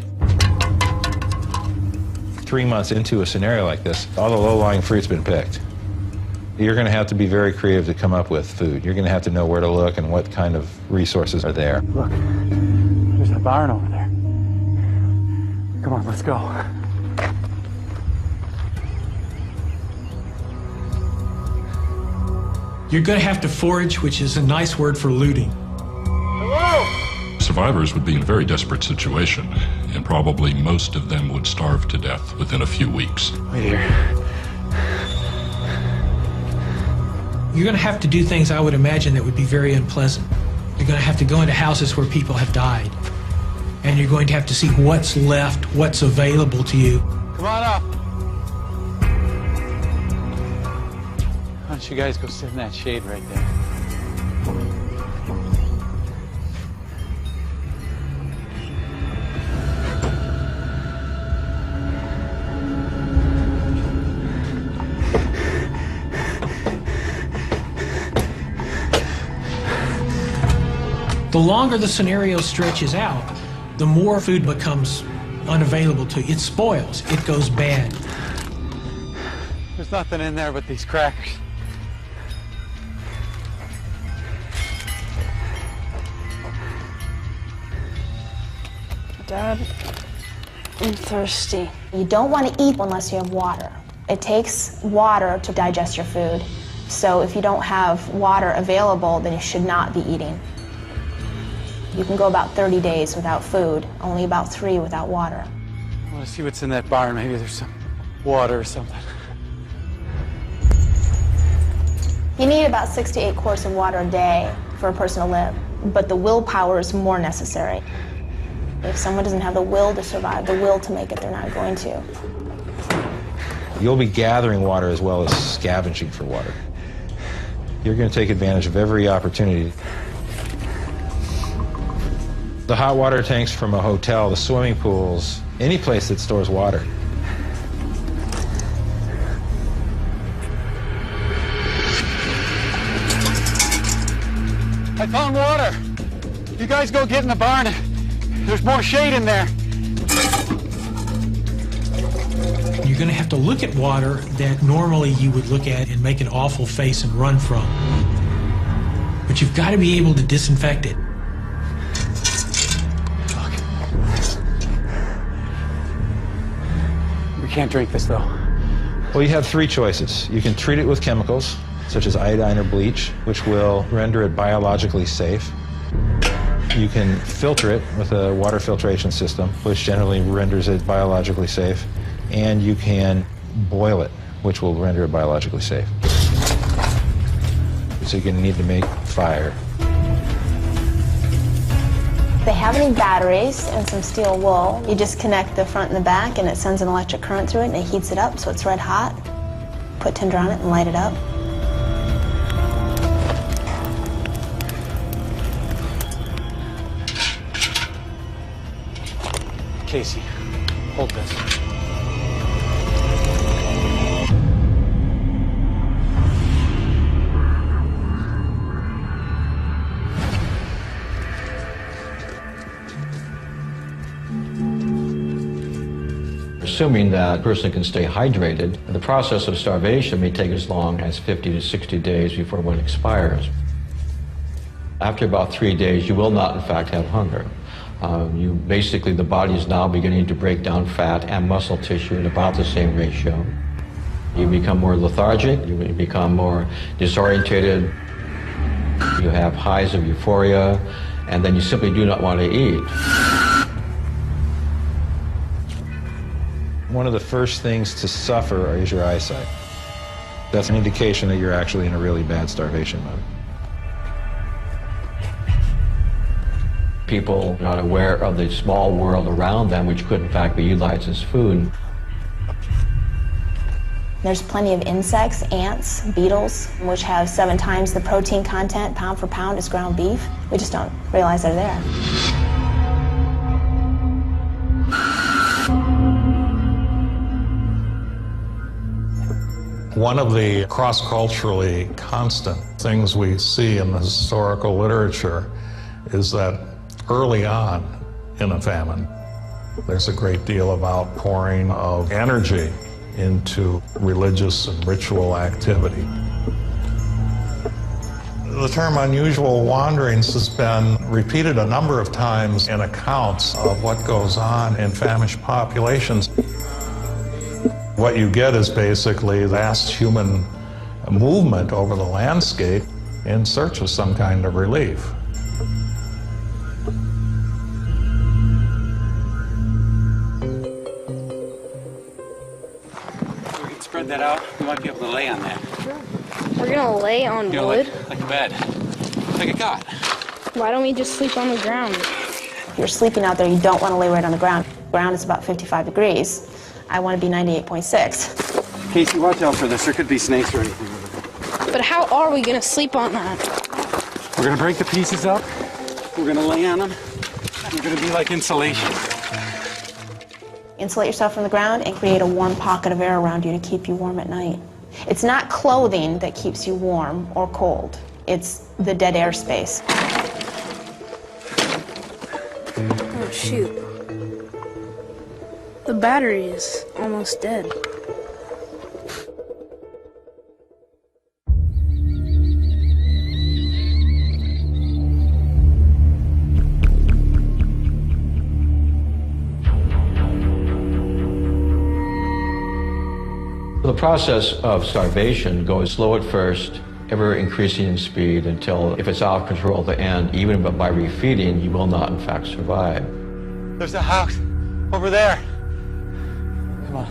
3 months into a scenario like this, all the low-lying fruit's been picked. You're going to have to be very creative to come up with food. You're going to have to know where to look and what kind of resources are there. Look, there's a barn over there. Come on, let's go. You're going to have to forage, which is a nice word for looting. Hello! Survivors would be in a very desperate situation, and probably most of them would starve to death within a few weeks. Wait here. You're going to have to do things I would imagine that would be very unpleasant. You're going to have to go into houses where people have died. And you're going to have to see what's left, what's available to you. Come on up. Why don't you guys go sit in that shade right there? The longer the scenario stretches out, the more food becomes unavailable to you. It spoils, it goes bad. There's nothing in there but these crackers. Dad, I'm thirsty. You don't want to eat unless you have water. It takes water to digest your food. So if you don't have water available, then you should not be eating. You can go about 30 days without food, only about 3 without water. I want to see what's in that barn. Maybe there's some water or something. You need about 6 to 8 quarts of water a day for a person to live, but the willpower is more necessary. If someone doesn't have the will to survive, the will to make it, they're not going to. You'll be gathering water as well as scavenging for water. You're going to take advantage of every opportunity. The hot water tanks from a hotel, the swimming pools, any place that stores water. I found water. You guys go get in the barn. There's more shade in there. You're going to have to look at water that normally you would look at and make an awful face and run from. But you've got to be able to disinfect it. We can't drink this, though. Well, you have 3 choices. You can treat it with chemicals, such as iodine or bleach, which will render it biologically safe. You can filter it with a water filtration system, which generally renders it biologically safe. And you can boil it, which will render it biologically safe. So you're going to need to make fire. If they have any batteries and some steel wool, you just connect the front and the back and it sends an electric current through it and it heats it up so it's red hot. Put tinder on it and light it up. Casey, hold this. Assuming that a person can stay hydrated, the process of starvation may take as long as 50 to 60 days before one expires. After about 3 days, you will not, in fact, have hunger. Basically, the body is now beginning to break down fat and muscle tissue in about the same ratio. You become more lethargic, you become more disorientated, you have highs of euphoria, and then you simply do not want to eat. One of the first things to suffer is your eyesight. That's an indication that you're actually in a really bad starvation mode. People are not aware of the small world around them, which could in fact be utilized as food. There's plenty of insects, ants, beetles, which have 7 times the protein content pound for pound as ground beef. We just don't realize they're there. One of the cross-culturally constant things we see in the historical literature is that early on in a famine, there's a great deal of outpouring of energy into religious and ritual activity. The term unusual wanderings has been repeated a number of times in accounts of what goes on in famished populations. What you get is basically vast human movement over the landscape in search of some kind of relief. We can spread that out. We might be able to lay on that. We're gonna lay on wood? Like a bed. Like a cot. Why don't we just sleep on the ground? If you're sleeping out there, you don't want to lay right on the ground. The ground is about 55 degrees. I want to be 98.6. Casey, watch out for this. There could be snakes or anything. But how are we gonna sleep on that? We're gonna break the pieces up. We're gonna lay on them. We're gonna be like insulation. Insulate yourself from the ground and create a warm pocket of air around you to keep you warm at night. It's not clothing that keeps you warm or cold. It's the dead air space. Oh, shoot. The battery is almost dead. The process of starvation goes slow at first, ever increasing in speed until, if it's out of control at the end, even by refeeding, you will not in fact survive. There's a house over there. Come on.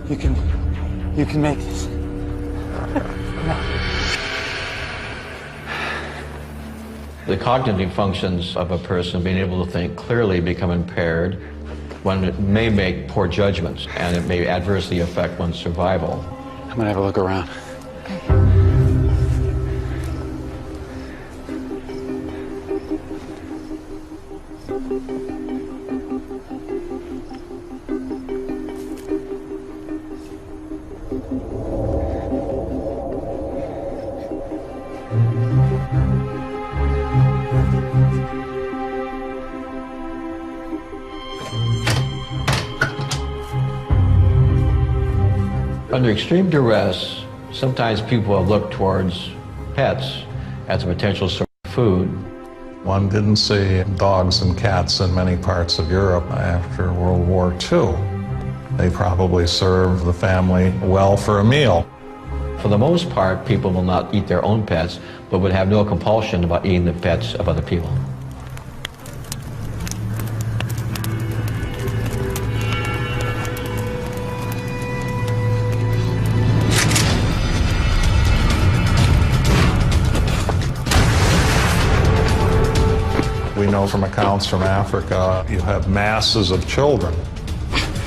You can make this. Come on. The cognitive functions of a person being able to think clearly become impaired. One may make poor judgments, and it may adversely affect one's survival. I'm gonna have a look around. Under extreme duress, sometimes people have looked towards pets as a potential source of food. One didn't see dogs and cats in many parts of Europe after World War II. They probably served the family well for a meal. For the most part, people will not eat their own pets, but would have no compulsion about eating the pets of other people. We know from accounts from Africa, you have masses of children,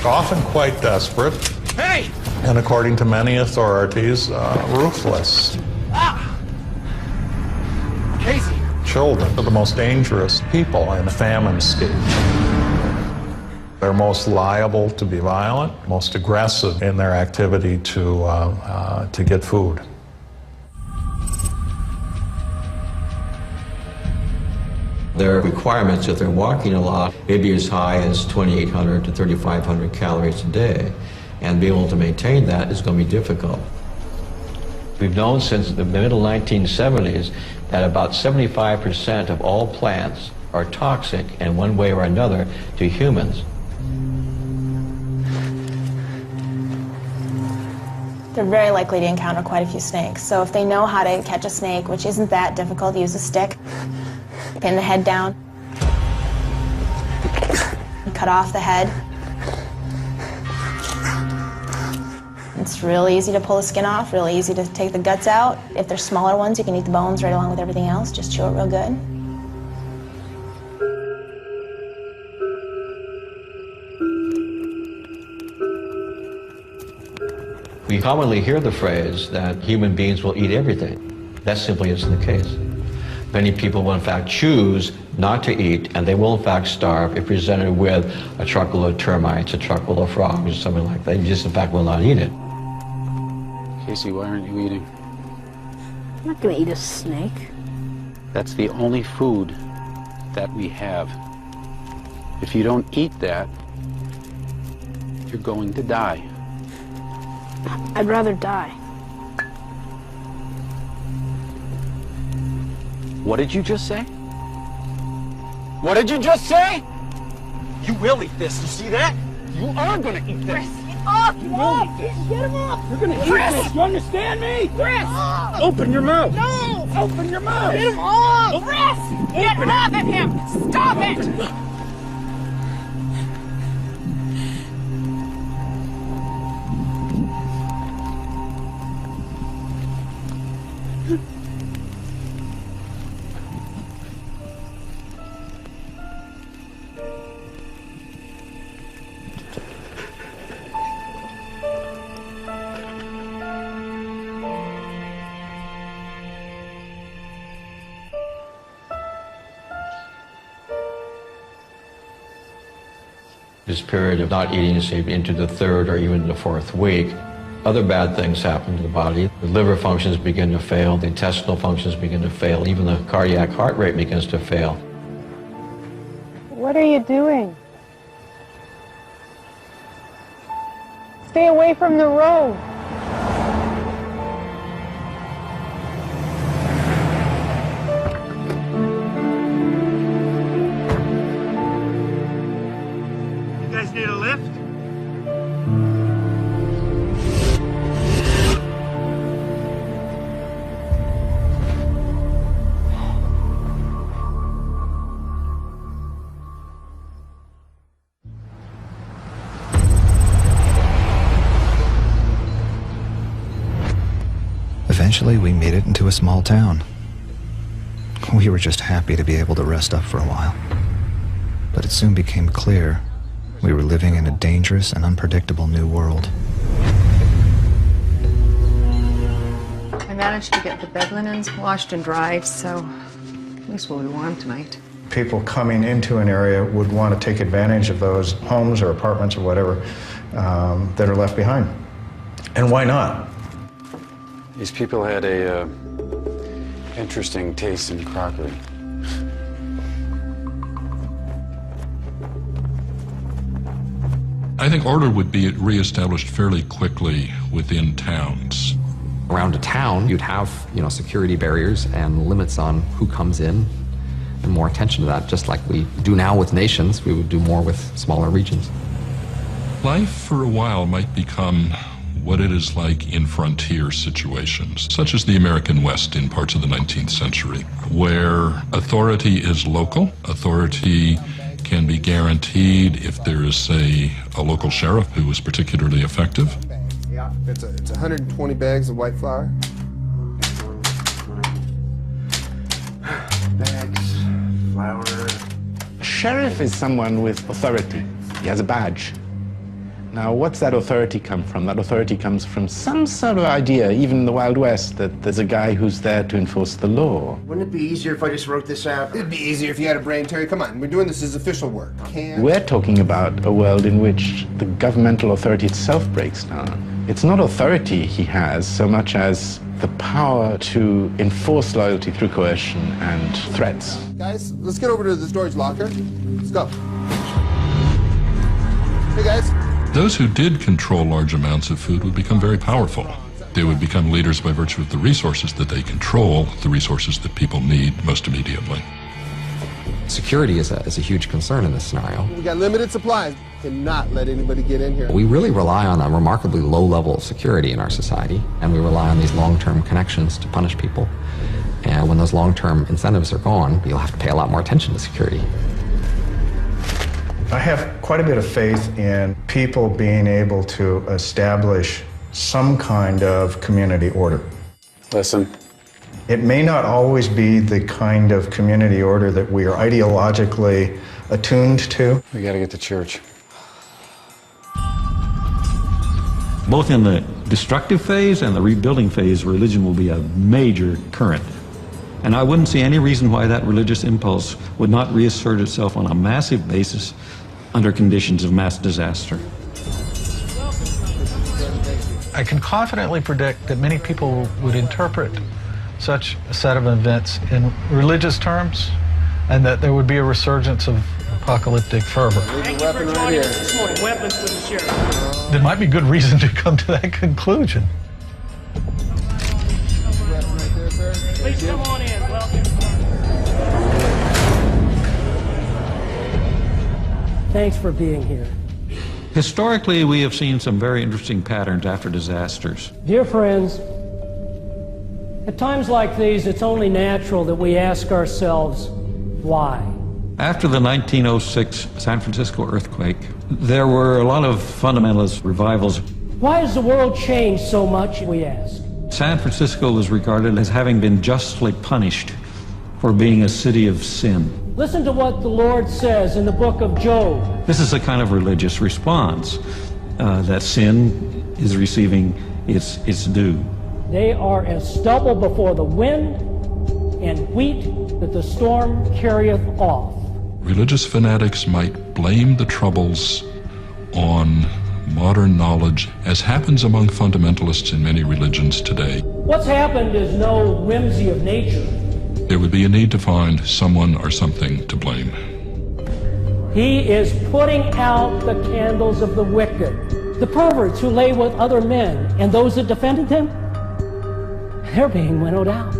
often quite desperate, Hey! and according to many authorities, ruthless. Ah! Casey! Children are the most dangerous people in a famine state. They're most liable to be violent, most aggressive in their activity to get food. Their requirements, if they're walking a lot, may be as high as 2,800 to 3,500 calories a day. And being able to maintain that is going to be difficult. We've known since the middle 1970s that about 75% of all plants are toxic in one way or another to humans. They're very likely to encounter quite a few snakes. So if they know how to catch a snake, which isn't that difficult, use a stick, pin the head down, cut off the head. It's really easy to pull the skin off, really easy to take the guts out. If they're smaller ones, you can eat the bones right along with everything else. Just chew it real good. We commonly hear the phrase that human beings will eat everything. That simply isn't the case. Many people will in fact choose not to eat, and they will in fact starve if presented with a truckload of termites, a truckload of frogs, or something like that. You just in fact will not eat it. Casey, why aren't you eating? I'm not gonna eat a snake. That's the only food that we have. If you don't eat that, you're going to die. I'd rather die. What did you just say? What did you just say? You will eat this, you see that? You are gonna eat this. Get off! You will eat this. Get him off! You're gonna eat this, you understand me? Chris! Open your mouth. No! Open your mouth. Get him off! Chris! Get off of him! Stop it! This period of not eating, say, into the third or even the fourth week, other bad things happen to the body. The liver functions begin to fail, the intestinal functions begin to fail, even the cardiac heart rate begins to fail. What are you doing? Stay away from the road. You guys need a lift? Eventually, we made it into a small town. We were just happy to be able to rest up for a while. But it soon became clear we were living in a dangerous and unpredictable new world. I managed to get the bed linens washed and dried, so at least we'll be warm tonight. People coming into an area would want to take advantage of those homes or apartments or whatever that are left behind. And why not? These people had a interesting taste in crockery. I think order would be reestablished fairly quickly within towns. Around a town, you'd have, security barriers and limits on who comes in, and more attention to that, just like we do now with nations. We would do more with smaller regions. Life for a while might become what it is like in frontier situations, such as the American West in parts of the 19th century, where authority is local. Authority can be guaranteed if there is, say, a local sheriff who is particularly effective. Yeah, it's 120 bags of white flour. Bags, flour. A sheriff is someone with authority. He has a badge. Now, what's that authority come from? That authority comes from some sort of idea, even in the Wild West, that there's a guy who's there to enforce the law. Wouldn't it be easier if I just wrote this out? It'd be easier if you had a brain, Terry. Come on, we're doing this as official work. We're talking about a world in which the governmental authority itself breaks down. It's not authority he has so much as the power to enforce loyalty through coercion and threats. Guys, let's get over to the storage locker. Let's go. Hey, guys. Those who did control large amounts of food would become very powerful. They would become leaders by virtue of the resources that they control, the resources that people need most immediately. Security is a huge concern in this scenario. We got limited supplies. Cannot let anybody get in here. We really rely on a remarkably low level of security in our society, and we rely on these long-term connections to punish people. And when those long-term incentives are gone, you'll have to pay a lot more attention to security. I have quite a bit of faith in people being able to establish some kind of community order. Listen. It may not always be the kind of community order that we are ideologically attuned to. We gotta get to church. Both in the destructive phase and the rebuilding phase, religion will be a major current. And I wouldn't see any reason why that religious impulse would not reassert itself on a massive basis under conditions of mass disaster. I can confidently predict that many people would interpret such a set of events in religious terms, and that there would be a resurgence of apocalyptic fervor. Leave the weapon right here. This morning, weapons for the sheriff. There might be good reason to come to that conclusion. Please come on in. Welcome. Thanks for being here. Historically, we have seen some very interesting patterns after disasters. Dear friends, at times like these, it's only natural that we ask ourselves, why? After the 1906 San Francisco earthquake, there were a lot of fundamentalist revivals. Why has the world changed so much, we ask? San Francisco was regarded as having been justly punished for being a city of sin. Listen to what the Lord says in the book of Job. This is a kind of religious response that sin is receiving its due. They are as stubble before the wind, and wheat that the storm carrieth off. Religious fanatics might blame the troubles on modern knowledge, as happens among fundamentalists in many religions today. What's happened is no whimsy of nature. There would be a need to find someone or something to blame. He is putting out the candles of the wicked. The perverts who lay with other men and those that defended them, they're being winnowed out.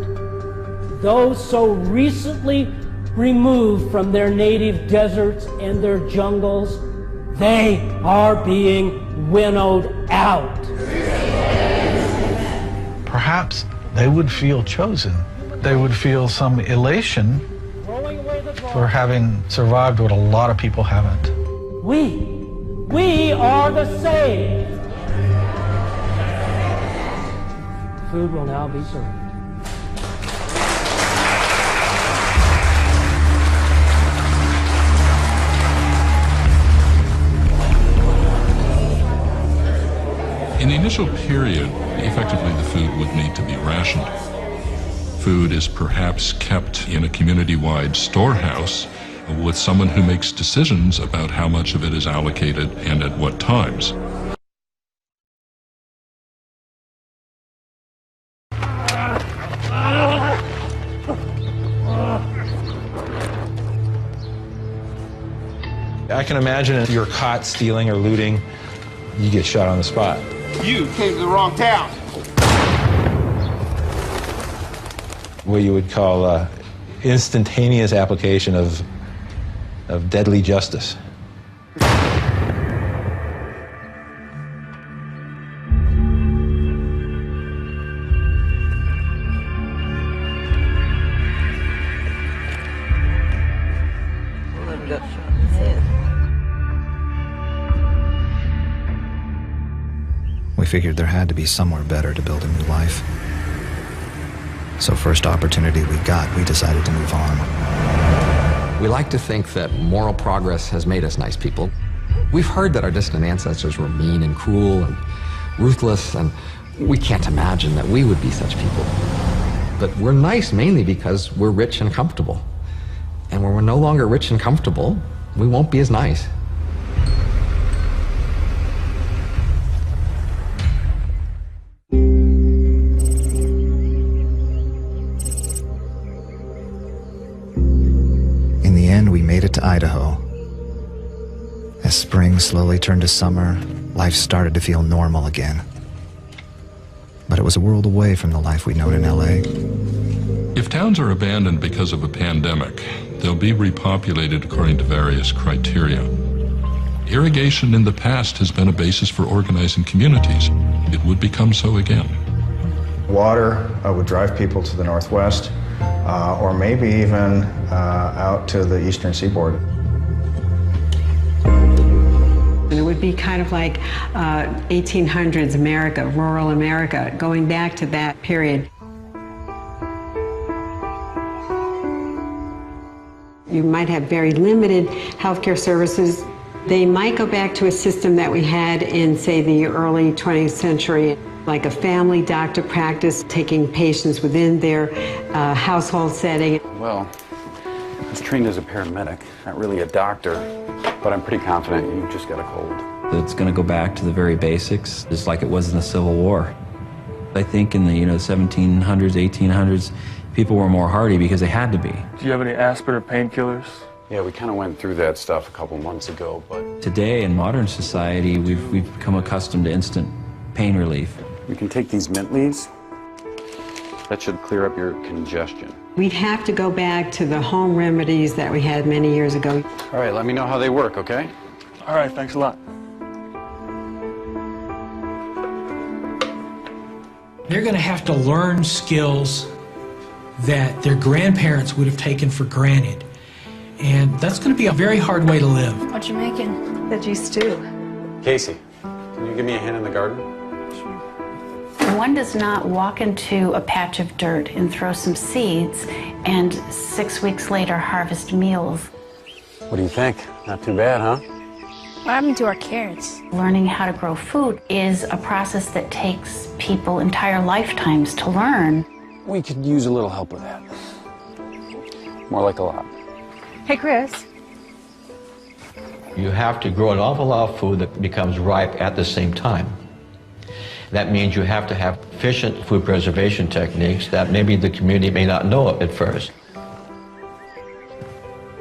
Those so recently removed from their native deserts and their jungles, they are being winnowed out. Perhaps they would feel chosen. They would feel some elation for having survived what a lot of people haven't. We are the saved. food will now be served. In the initial period, effectively the food would need to be rationed. Food is perhaps kept in a community-wide storehouse with someone who makes decisions about how much of it is allocated and at what times. I can imagine if you're caught stealing or looting, you get shot on the spot. You came to the wrong town. What you would call instantaneous application of deadly justice. We figured there had to be somewhere better to build a new life. So first opportunity we got, we decided to move on. We like to think that moral progress has made us nice people. We've heard that our distant ancestors were mean and cruel and ruthless, and we can't imagine that we would be such people. But we're nice mainly because we're rich and comfortable. And when we're no longer rich and comfortable, we won't be as nice. In the end, we made it to Idaho. As spring slowly turned to summer, life started to feel normal again. But it was a world away from the life we'd known in LA. If towns are abandoned because of a pandemic, they'll be repopulated according to various criteria. Irrigation in the past has been a basis for organizing communities. It would become so again. Water would drive people to the northwest, or maybe even out to the eastern seaboard. And it would be kind of like 1800s America, rural America, going back to that period. You might have very limited healthcare services. They might go back to a system that we had in, say, the early 20th century, like a family doctor practice, taking patients within their household setting. Well, I was trained as a paramedic, not really a doctor, but I'm pretty confident you just got a cold. It's going to go back to the very basics, just like it was in the Civil War. I think in the 1700s, 1800s, people were more hardy because they had to be. Do you have any aspirin or painkillers? Yeah, we kind of went through that stuff a couple months ago, but... Today, in modern society, we've become accustomed to instant pain relief. We can take these mint leaves. That should clear up your congestion. We'd have to go back to the home remedies that we had many years ago. All right, let me know how they work, okay? All right, thanks a lot. They're going to have to learn skills that their grandparents would have taken for granted. And that's going to be a very hard way to live. What you making? Veggie stew. Casey, can you give me a hand in the garden? One does not walk into a patch of dirt and throw some seeds and 6 weeks later harvest meals. What do you think? Not too bad, huh? What happened to our carrots? Learning how to grow food is a process that takes people entire lifetimes to learn. We could use a little help with that. More like a lot. Hey, Chris. You have to grow an awful lot of food that becomes ripe at the same time. That means you have to have efficient food preservation techniques that maybe the community may not know of at first.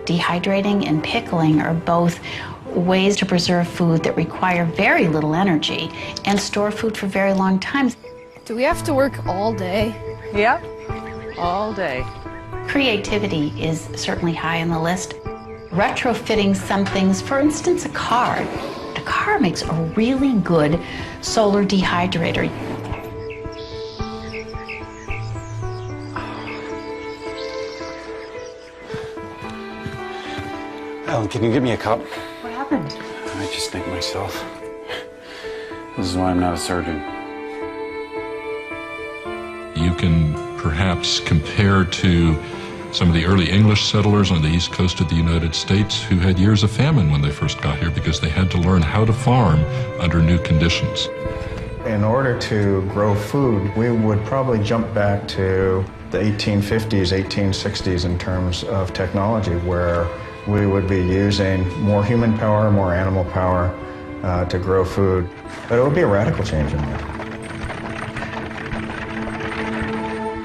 Dehydrating and pickling are both ways to preserve food that require very little energy and store food for very long times. Do we have to work all day? Yep, all day. Creativity is certainly high on the list. Retrofitting some things, for instance, a car. A car makes a really good solar dehydrator. Ellen, can you give me a cup? What happened? I just think myself. This is why I'm not a surgeon. you can perhaps compare to some of the early English settlers on the east coast of the United States who had years of famine when they first got here because they had to learn how to farm under new conditions. In order to grow food, we would probably jump back to the 1850s, 1860s in terms of technology, where we would be using more human power, more animal power to grow food. But it would be a radical change in that.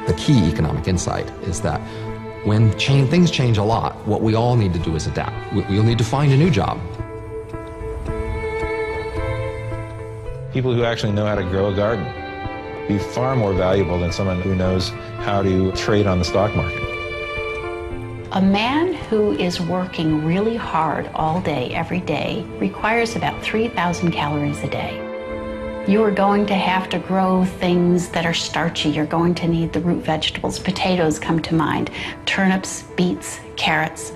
The key economic insight is that when things change a lot, what we all need to do is adapt. We'll need to find a new job. People who actually know how to grow a garden be far more valuable than someone who knows how to trade on the stock market. A man who is working really hard all day, every day, requires about 3,000 calories a day. You are going to have to grow things that are starchy. You're going to need the root vegetables. Potatoes come to mind. Turnips, beets, carrots.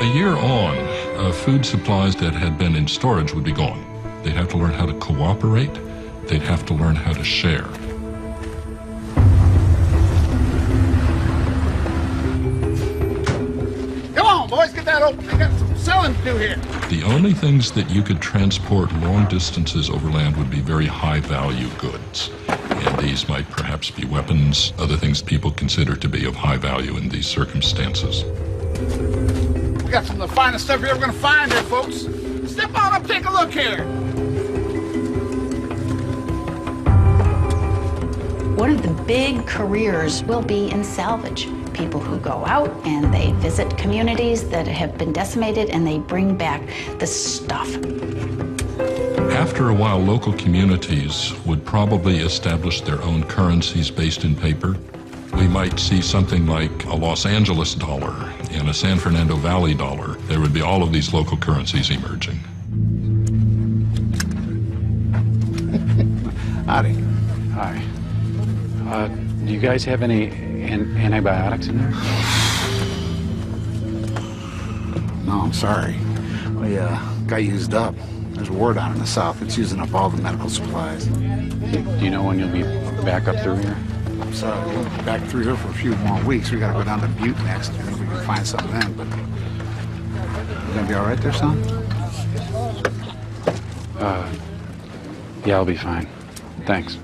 A year on, food supplies that had been in storage would be gone. They'd have to learn how to cooperate. They'd have to learn how to share. Come on, boys, get that open. We got some selling to do here. The only things that you could transport long distances overland would be very high-value goods. And these might perhaps be weapons, other things people consider to be of high value in these circumstances. We got some of the finest stuff you're ever going to find here, folks. Step on up, take a look here. One of the big careers will be in salvage. People who go out and they visit communities that have been decimated and they bring back the stuff. After a while, local communities would probably establish their own currencies based in paper. We might see something like a Los Angeles dollar and a San Fernando Valley dollar. There would be all of these local currencies emerging. Howdy. Hi. Do you guys have any antibiotics in there? No, I'm sorry. We got used up. There's Wolrd out in the south. It's using up all the medical supplies. Do you know when you'll be back up through here? I'm sorry, we'll be back through here for a few more weeks. We gotta go down to Butte next, and we can find something then, but you gonna be all right there, son? Yeah, I'll be fine. Thanks.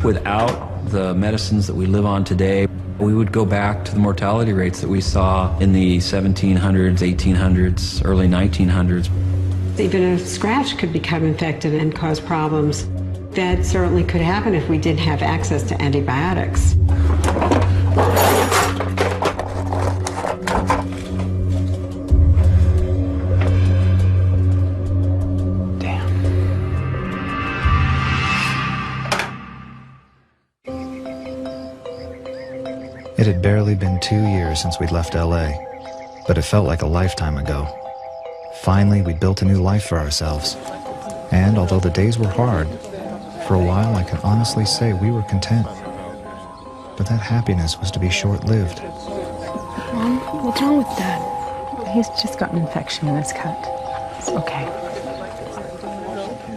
Without the medicines that we live on today, we would go back to the mortality rates that we saw in the 1700s, 1800s, early 1900s. Even a scratch could become infected and cause problems. That certainly could happen if we didn't have access to antibiotics. It had barely been 2 years since we'd left LA, but it felt like a lifetime ago. Finally, we built a new life for ourselves. And although the days were hard, for a while I can honestly say we were content. But that happiness was to be short-lived. Mom, what's wrong with Dad? He's just got an infection in his cut. It's okay.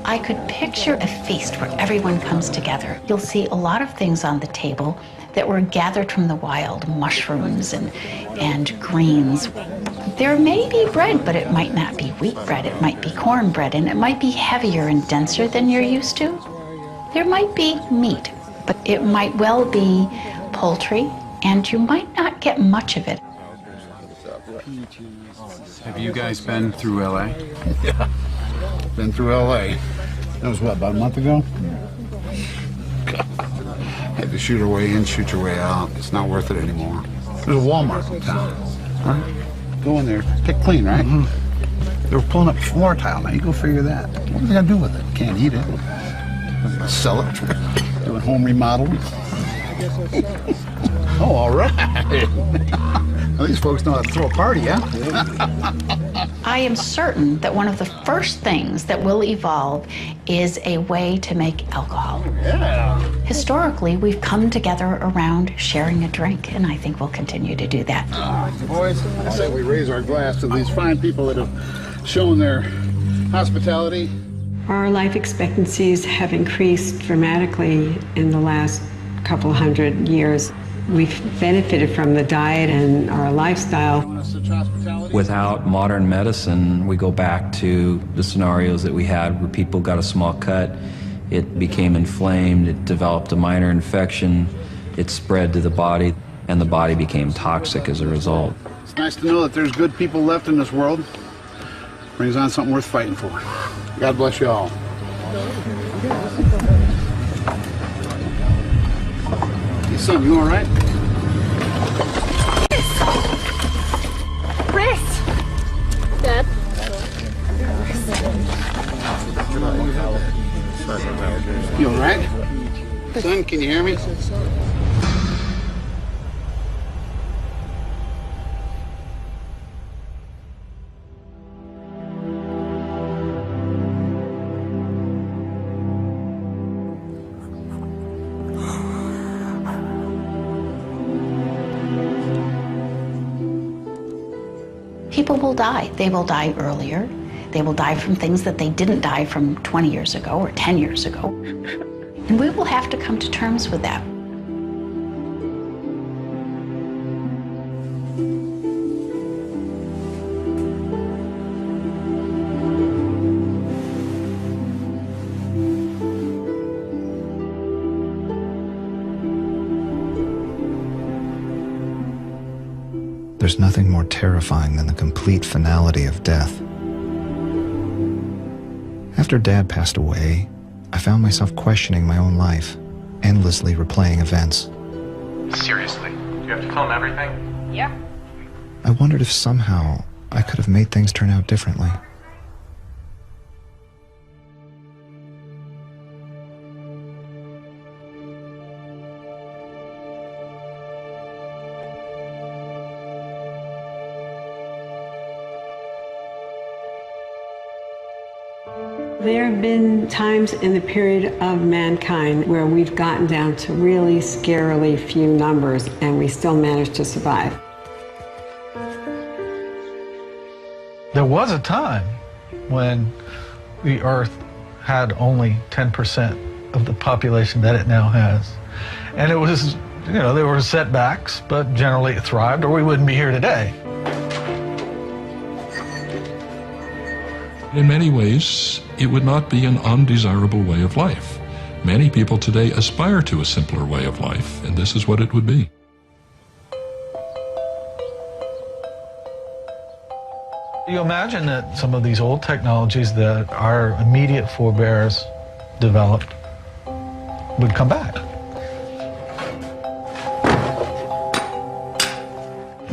I could picture a feast where everyone comes together. You'll see a lot of things on the table that were gathered from the wild, mushrooms and greens. There may be bread, but it might not be wheat bread. It might be corn bread, and it might be heavier and denser than you're used to. There might be meat, but it might well be poultry, and you might not get much of it. Have you guys been through LA? Yeah, been through LA. That was what, about a month ago? God. Had to shoot your way in, shoot your way out. It's not worth it anymore. There's a Walmart in town, right? Go in there, pick clean, right? Mm-hmm. They were pulling up floor tile. Now you go figure that. What are they gonna do with it? Can't eat it. They're gonna sell it. Doing home remodeling. Oh, all right. Well, these folks know how to throw a party, huh? I am certain that one of the first things that will evolve is a way to make alcohol. Yeah. Historically, we've come together around sharing a drink, and I think we'll continue to do that. Boys, I say we raise our glass to these fine people that have shown their hospitality. Our life expectancies have increased dramatically in the last couple hundred years. We've benefited from the diet and our lifestyle. Without modern medicine, we go back to the scenarios that we had where people got a small cut, it became inflamed, it developed a minor infection, it spread to the body, and the body became toxic as a result. It's nice to know that there's good people left in this world. Brings on something worth fighting for. God bless you all. Hey, son, you all right? Chris! Dad? You all right? Son, can you hear me? People will die. They will die earlier. They will die from things that they didn't die from 20 years ago or 10 years ago. And we will have to come to terms with that. There's nothing more terrifying than the complete finality of death. After Dad passed away, I found myself questioning my own life, endlessly replaying events. Seriously? Do you have to film everything? Yeah. I wondered if somehow I could have made things turn out differently. There have been times in the period of mankind where we've gotten down to really scarily few numbers and we still managed to survive. There was a time when the Earth had only 10% of the population that it now has. And it was, you know, there were setbacks, but generally it thrived or we wouldn't be here today. In many ways, it would not be an undesirable way of life. Many people today aspire to a simpler way of life, and this is what it would be. You imagine that some of these old technologies that our immediate forebears developed would come back.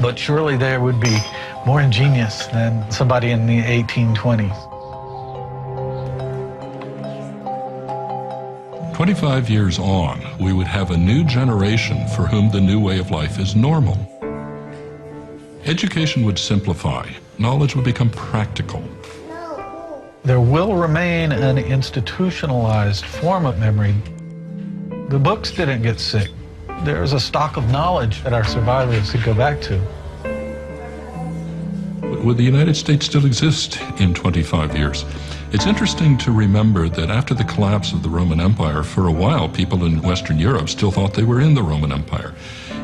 But surely they would be more ingenious than somebody in the 1820s. 25 years on, we would have a new generation for whom the new way of life is normal. Education would simplify. Knowledge would become practical. There will remain an institutionalized form of memory. The books didn't get sick. There's a stock of knowledge that our survivors could go back to. Would the United States still exist in 25 years? It's interesting to remember that after the collapse of the Roman Empire, for a while people in Western Europe still thought they were in the Roman Empire.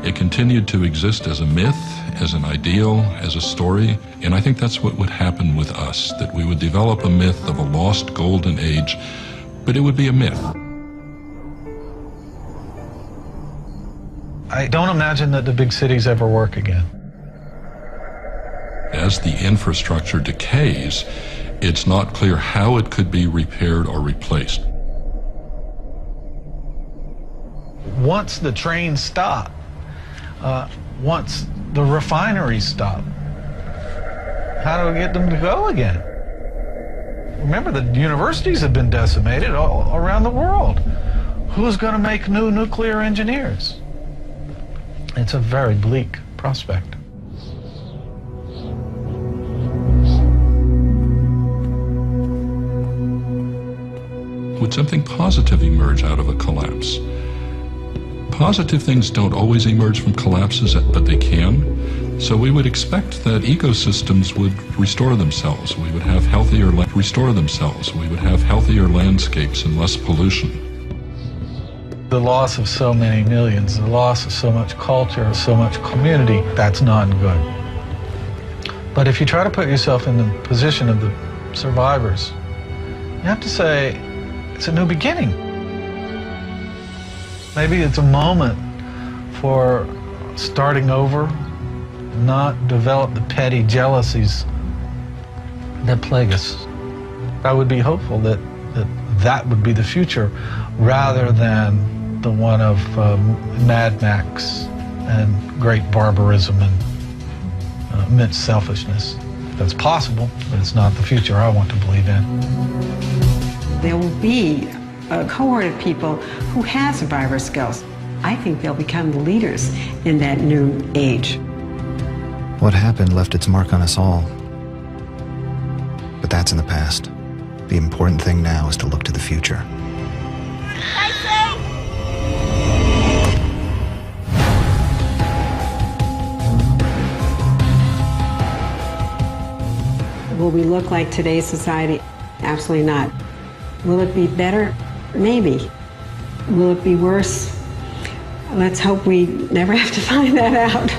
It continued to exist as a myth, as an ideal, as a story, and I think that's what would happen with us, that we would develop a myth of a lost golden age, but it would be a myth. I don't imagine that the big cities ever work again. As the infrastructure decays, it's not clear how it could be repaired or replaced. Once the trains stop, once the refineries stop, how do we get them to go again? Remember, the universities have been decimated all around the world. Who's going to make new nuclear engineers? It's a very bleak prospect. Would something positive emerge out of a collapse? Positive things don't always emerge from collapses, but they can. So we would expect that ecosystems would restore themselves. We would have healthier landscapes and less pollution. The loss of so many millions, the loss of so much culture, so much community, that's not good. But if you try to put yourself in the position of the survivors, you have to say, it's a new beginning. Maybe it's a moment for starting over, not develop the petty jealousies that plague us. I would be hopeful that that would be the future rather than the one of Mad Max and great barbarism and immense selfishness. That's possible, but it's not the future I want to believe in. There will be a cohort of people who have survivor skills. I think they'll become the leaders in that new age. What happened left its mark on us all. But that's in the past. The important thing now is to look to the future. Will we look like today's society? Absolutely not. Will it be better? Maybe. Will it be worse? Let's hope we never have to find that out.